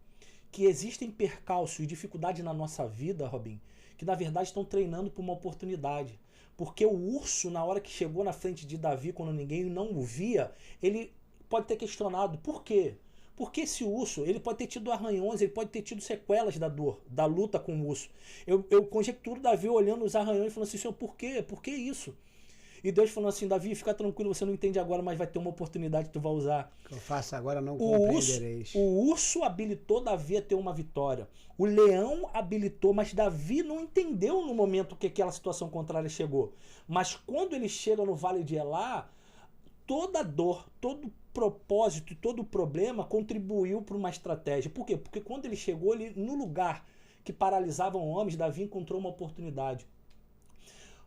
que existem percalços e dificuldade na nossa vida, Robin, que na verdade estão treinando por uma oportunidade. Porque o urso, na hora que chegou na frente de Davi, quando ninguém não o via, ele pode ter questionado por quê? Porque esse urso, ele pode ter tido arranhões, ele pode ter tido sequelas da dor, da luta com o urso. Eu conjecturo Davi olhando os arranhões e falando assim, Senhor, por quê? Por que isso? E Deus falando assim, Davi, fica tranquilo, você não entende agora, mas vai ter uma oportunidade que tu vai usar. Que eu faço agora não compreendereis. O urso habilitou Davi a ter uma vitória. O leão habilitou, mas Davi não entendeu no momento que aquela situação contrária chegou. Mas quando ele chega no Vale de Elá, toda dor, todo propósito, todo problema contribuiu para uma estratégia. Por quê? Porque quando ele chegou ali no lugar que paralisavam homens, Davi encontrou uma oportunidade.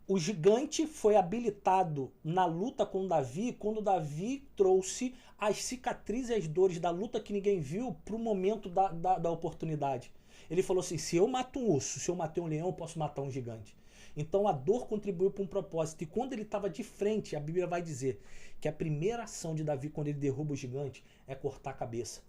O gigante foi habilitado na luta com Davi quando Davi trouxe as cicatrizes e as dores da luta que ninguém viu para o momento da oportunidade. Ele falou assim, se eu mato um urso, se eu matei um leão, eu posso matar um gigante. Então a dor contribuiu para um propósito. E quando ele estava de frente, a Bíblia vai dizer que a primeira ação de Davi quando ele derruba o gigante é cortar a cabeça.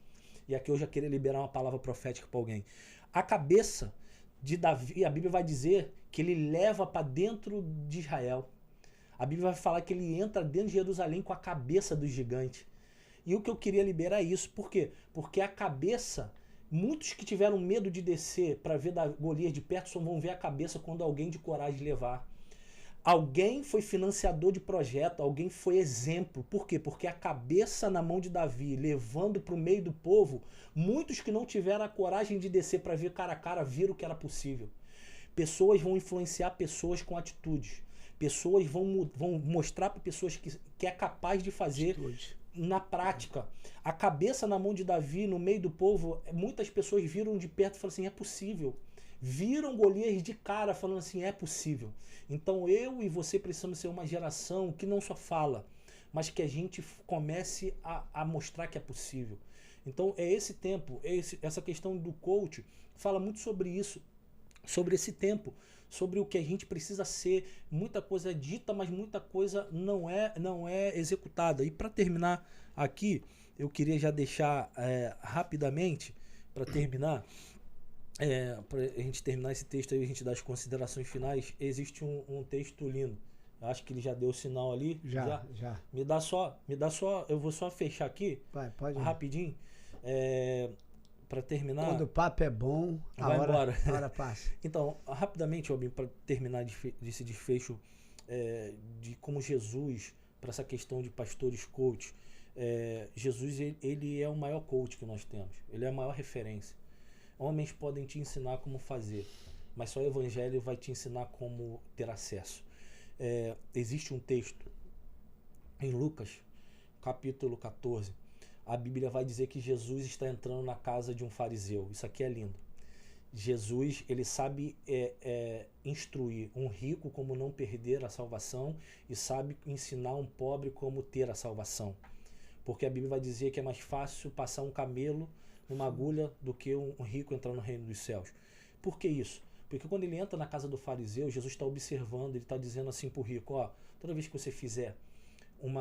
E aqui eu já queria liberar uma palavra profética para alguém. A cabeça de Davi, a Bíblia vai dizer que ele leva para dentro de Israel. A Bíblia vai falar que ele entra dentro de Jerusalém com a cabeça do gigante. E o que eu queria liberar é isso. Por quê? Porque a cabeça, muitos que tiveram medo de descer para ver Golias de perto só vão ver a cabeça quando alguém de coragem levar. Alguém foi financiador de projeto, alguém foi exemplo. Por quê? Porque a cabeça na mão de Davi, levando para o meio do povo, muitos que não tiveram a coragem de descer para ver cara a cara, viram que era possível. Pessoas vão influenciar pessoas com atitudes. Pessoas vão mostrar para pessoas que é capaz de fazer atitude. Na prática. A cabeça na mão de Davi, no meio do povo, muitas pessoas viram de perto e falaram assim, é possível. Viram Golias de cara falando assim, é possível. Então eu e você precisamos ser uma geração que não só fala, mas que a gente comece a mostrar que é possível. Então é esse tempo, essa questão do coach fala muito sobre isso, sobre esse tempo, sobre o que a gente precisa ser. Muita coisa é dita, mas muita coisa não é executada. E para terminar aqui, eu queria já deixar rapidamente, para terminar, para a gente terminar esse texto aí, a gente dar as considerações finais, existe um texto lindo. Eu acho que ele já deu o sinal ali. Já. Me dá só, eu vou só fechar aqui. Pode rapidinho. Para terminar. Quando o papo é bom, a hora passa. Então, rapidamente, Robin, para terminar desse desfecho de como Jesus, para essa questão de pastores coach, Jesus ele é o maior coach que nós temos. Ele é a maior referência. Homens podem te ensinar como fazer, mas só o evangelho vai te ensinar como ter acesso. Existe um texto em Lucas, capítulo 14. A Bíblia vai dizer que Jesus está entrando na casa de um fariseu. Isso aqui é lindo. Jesus, ele sabe instruir um rico como não perder a salvação e sabe ensinar um pobre como ter a salvação. Porque a Bíblia vai dizer que é mais fácil passar um camelo numa agulha do que um rico entrar no reino dos céus. Por que isso? Porque quando ele entra na casa do fariseu, Jesus está observando, ele está dizendo assim para o rico, ó, toda vez que você fizer um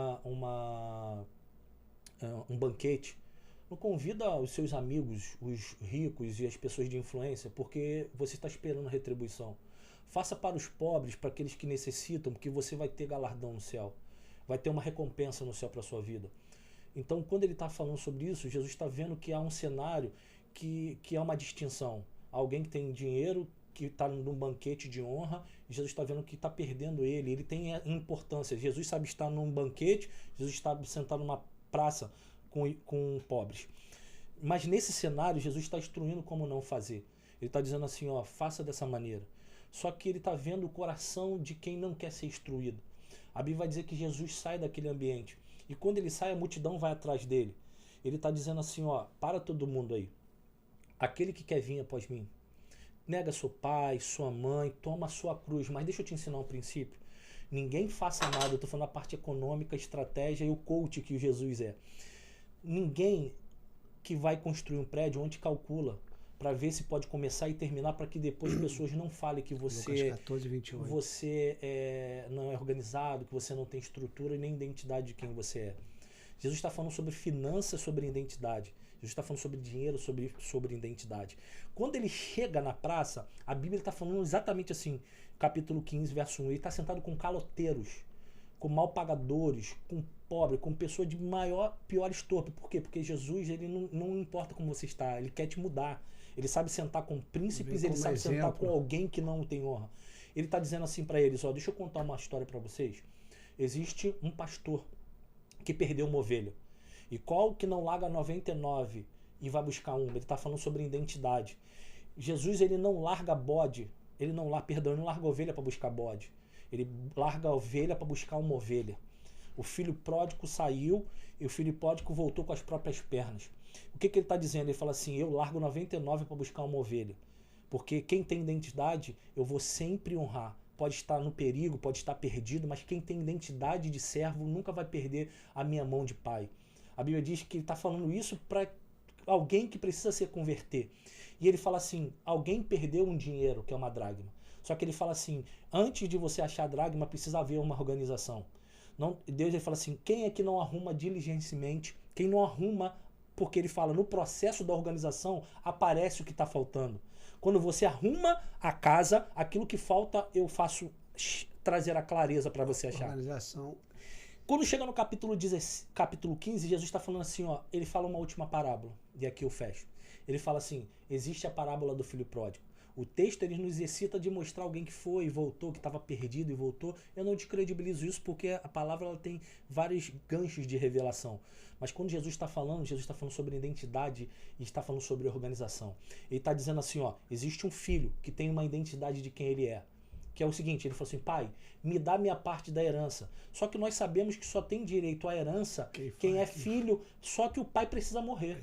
banquete, não convida os seus amigos, os ricos e as pessoas de influência, porque você está esperando retribuição. Faça para os pobres, para aqueles que necessitam, porque você vai ter galardão no céu. Vai ter uma recompensa no céu para a sua vida. Então, quando ele está falando sobre isso, Jesus está vendo que há um cenário que há uma distinção. Alguém que tem dinheiro, que está num banquete de honra, e Jesus está vendo que está perdendo ele tem importância. Jesus sabe estar num banquete, Jesus está sentado numa praça com pobres. Mas nesse cenário, Jesus está instruindo como não fazer. Ele está dizendo assim, ó, faça dessa maneira. Só que ele está vendo o coração de quem não quer ser instruído. A Bíblia vai dizer que Jesus sai daquele ambiente. E quando ele sai, a multidão vai atrás dele. Ele está dizendo assim, ó, para todo mundo aí. Aquele que quer vir após mim, nega seu pai, sua mãe, toma a sua cruz. Mas deixa eu te ensinar um princípio. Ninguém faça nada, eu estou falando da parte econômica, estratégia e o coach que Jesus é. Ninguém que vai construir um prédio onde calcula para ver se pode começar e terminar para que depois as pessoas não falem que você, 14, 28. Você não é organizado, que você não tem estrutura e nem identidade de quem você é. Jesus está falando sobre finanças, sobre identidade. Jesus está falando sobre dinheiro, sobre identidade. Quando ele chega na praça, a Bíblia está falando exatamente assim, capítulo 15, verso 1. Ele está sentado com caloteiros, com mal pagadores, com pobre, com pessoa de pior estupro. Por quê? Porque Jesus, ele não importa como você está, ele quer te mudar. Ele sabe sentar com príncipes, ele sabe sentar com alguém que não tem honra. Ele está dizendo assim para eles, ó, deixa eu contar uma história para vocês. Existe um pastor que perdeu uma ovelha. E qual que não larga 99 e vai buscar uma? Ele está falando sobre identidade. Jesus, ele não larga bode, ele não larga ovelha para buscar bode. Ele larga a ovelha para buscar uma ovelha. O filho pródigo saiu e o filho pródigo voltou com as próprias pernas. O que ele está dizendo? Ele fala assim, eu largo 99 para buscar uma ovelha. Porque quem tem identidade, eu vou sempre honrar. Pode estar no perigo, pode estar perdido, mas quem tem identidade de servo nunca vai perder a minha mão de pai. A Bíblia diz que ele está falando isso para alguém que precisa se converter. E ele fala assim, alguém perdeu um dinheiro, que é uma dracma. Só que ele fala assim, antes de você achar a dracma, precisa haver uma organização. Não, Deus ele fala assim, quem é que não arruma diligentemente, quem não arruma, porque ele fala, no processo da organização, aparece o que está faltando. Quando você arruma a casa, aquilo que falta, eu faço trazer a clareza para você achar. Organização. Quando chega no capítulo 15, Jesus está falando assim, ó, ele fala uma última parábola, e aqui eu fecho. Ele fala assim, existe a parábola do filho pródigo. O texto ele nos excita de mostrar alguém que foi e voltou, que estava perdido e voltou. Eu não descredibilizo isso porque a palavra ela tem vários ganchos de revelação. Mas quando Jesus está falando sobre identidade e está falando sobre organização. Ele está dizendo assim, ó, existe um filho que tem uma identidade de quem ele é. Que é o seguinte, ele falou assim, pai, me dá minha parte da herança. Só que nós sabemos que só tem direito à herança quem é filho, só que o pai precisa morrer.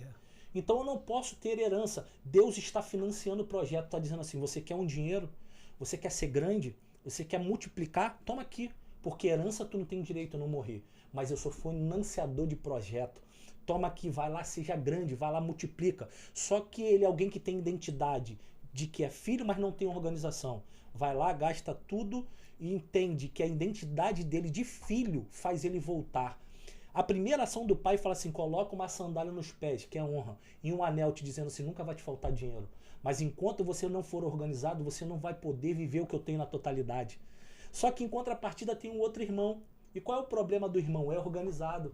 Então eu não posso ter herança. Deus está financiando o projeto, está dizendo assim, você quer um dinheiro? Você quer ser grande? Você quer multiplicar? Toma aqui. Porque herança tu não tem direito a não morrer. Mas eu sou financiador de projeto. Toma aqui, vai lá, seja grande, vai lá, multiplica. Só que ele é alguém que tem identidade de que é filho, mas não tem organização. Vai lá, gasta tudo e entende que a identidade dele de filho faz ele voltar. A primeira ação do pai fala assim, coloca uma sandália nos pés, que é honra, e um anel te dizendo assim, nunca vai te faltar dinheiro. Mas enquanto você não for organizado, você não vai poder viver o que eu tenho na totalidade. Só que em contrapartida tem um outro irmão. E qual é o problema do irmão? É organizado.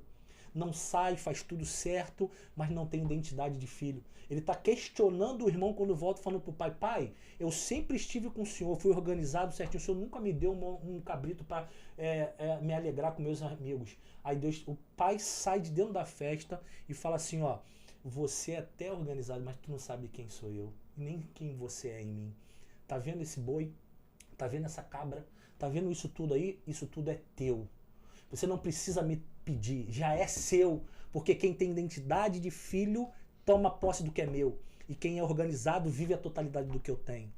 Não sai, faz tudo certo, mas não tem identidade de filho. Ele está questionando o irmão quando volta, falando para o pai, pai, eu sempre estive com o senhor, fui organizado certinho, o senhor nunca me deu um cabrito para me alegrar com meus amigos. Aí o pai sai de dentro da festa e fala assim, ó, você é até organizado, mas tu não sabe quem sou eu, nem quem você é em mim. Tá vendo esse boi? Tá vendo essa cabra? Tá vendo isso tudo aí? Isso tudo é teu. Você não precisa me pedir, já é seu. Porque quem tem identidade de filho toma posse do que é meu. E quem é organizado vive a totalidade do que eu tenho.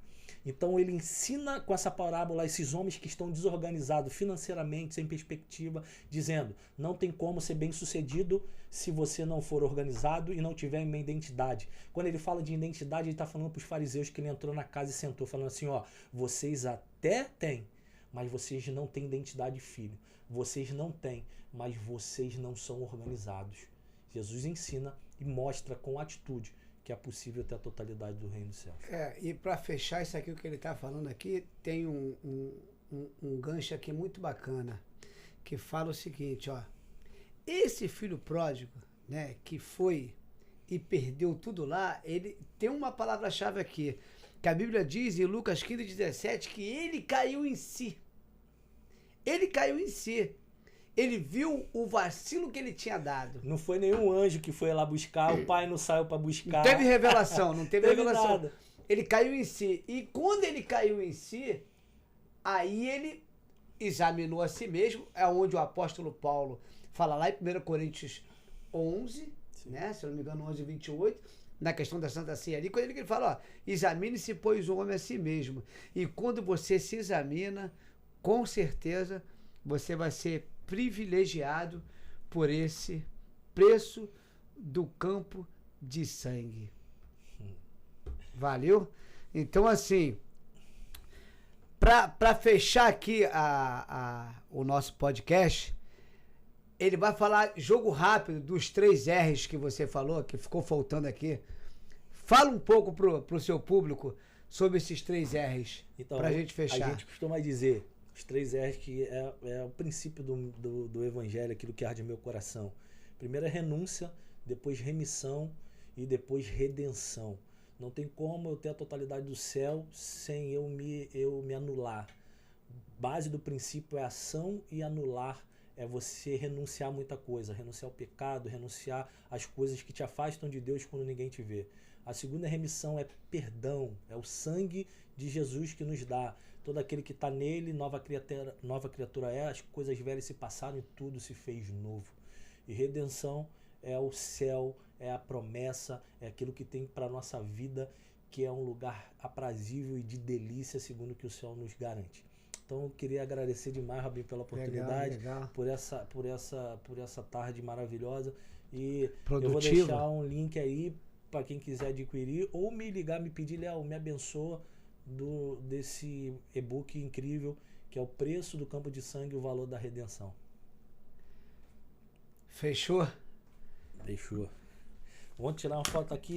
Então ele ensina com essa parábola esses homens que estão desorganizados financeiramente, sem perspectiva, dizendo, não tem como ser bem sucedido se você não for organizado e não tiver uma identidade. Quando ele fala de identidade, ele está falando para os fariseus que ele entrou na casa e sentou, falando assim, ó, vocês até têm, mas vocês não têm identidade de filho. Vocês não têm, mas vocês não são organizados. Jesus ensina e mostra com atitude que é possível ter a totalidade do reino dos céus. E para fechar isso aqui, o que ele está falando aqui, tem um gancho aqui muito bacana, que fala o seguinte, ó, esse filho pródigo, né, que foi e perdeu tudo lá, ele tem uma palavra-chave aqui, que a Bíblia diz em Lucas 15:17, que ele caiu em si. Ele caiu em si. Ele viu o vacilo que ele tinha dado. Não foi nenhum anjo que foi lá buscar, o pai não saiu para buscar. Não teve revelação, não teve revelação. Nada. Ele caiu em si. E quando ele caiu em si, aí ele examinou a si mesmo, é onde o apóstolo Paulo fala lá em 1 Coríntios 11, né, se eu não me engano, 11:28, na questão da Santa Ceia ali, quando ele fala, ó, examine-se, pois, o homem a si mesmo. E quando você se examina, com certeza, você vai ser privilegiado por esse preço do campo de sangue. Valeu? Então, assim, para fechar aqui o nosso podcast, ele vai falar jogo rápido dos 3 R's que você falou, que ficou faltando aqui. Fala um pouco pro seu público sobre esses 3 R's, então, pra gente fechar. A gente costuma dizer os 3 R's que é o princípio do evangelho, aquilo que arde meu coração. Primeiro é renúncia, depois remissão e depois redenção. Não tem como eu ter a totalidade do céu sem eu me anular. Base do princípio é ação e anular é você renunciar a muita coisa, renunciar ao pecado, renunciar às coisas que te afastam de Deus quando ninguém te vê. A segunda remissão é perdão, é o sangue de Jesus que nos dá. Todo aquele que está nele, nova criatura é, as coisas velhas se passaram e tudo se fez novo. E redenção é o céu, é a promessa, é aquilo que tem para a nossa vida, que é um lugar aprazível e de delícia, segundo o que o céu nos garante. Então eu queria agradecer demais, Rabinho, pela oportunidade, legal. Por essa tarde maravilhosa. E produtiva. Eu vou deixar um link aí para quem quiser adquirir, ou me ligar, me pedir, Léo, me abençoa desse e-book incrível, que é o preço do campo de sangue e o valor da redenção. Fechou? Fechou. Vamos tirar uma foto aqui.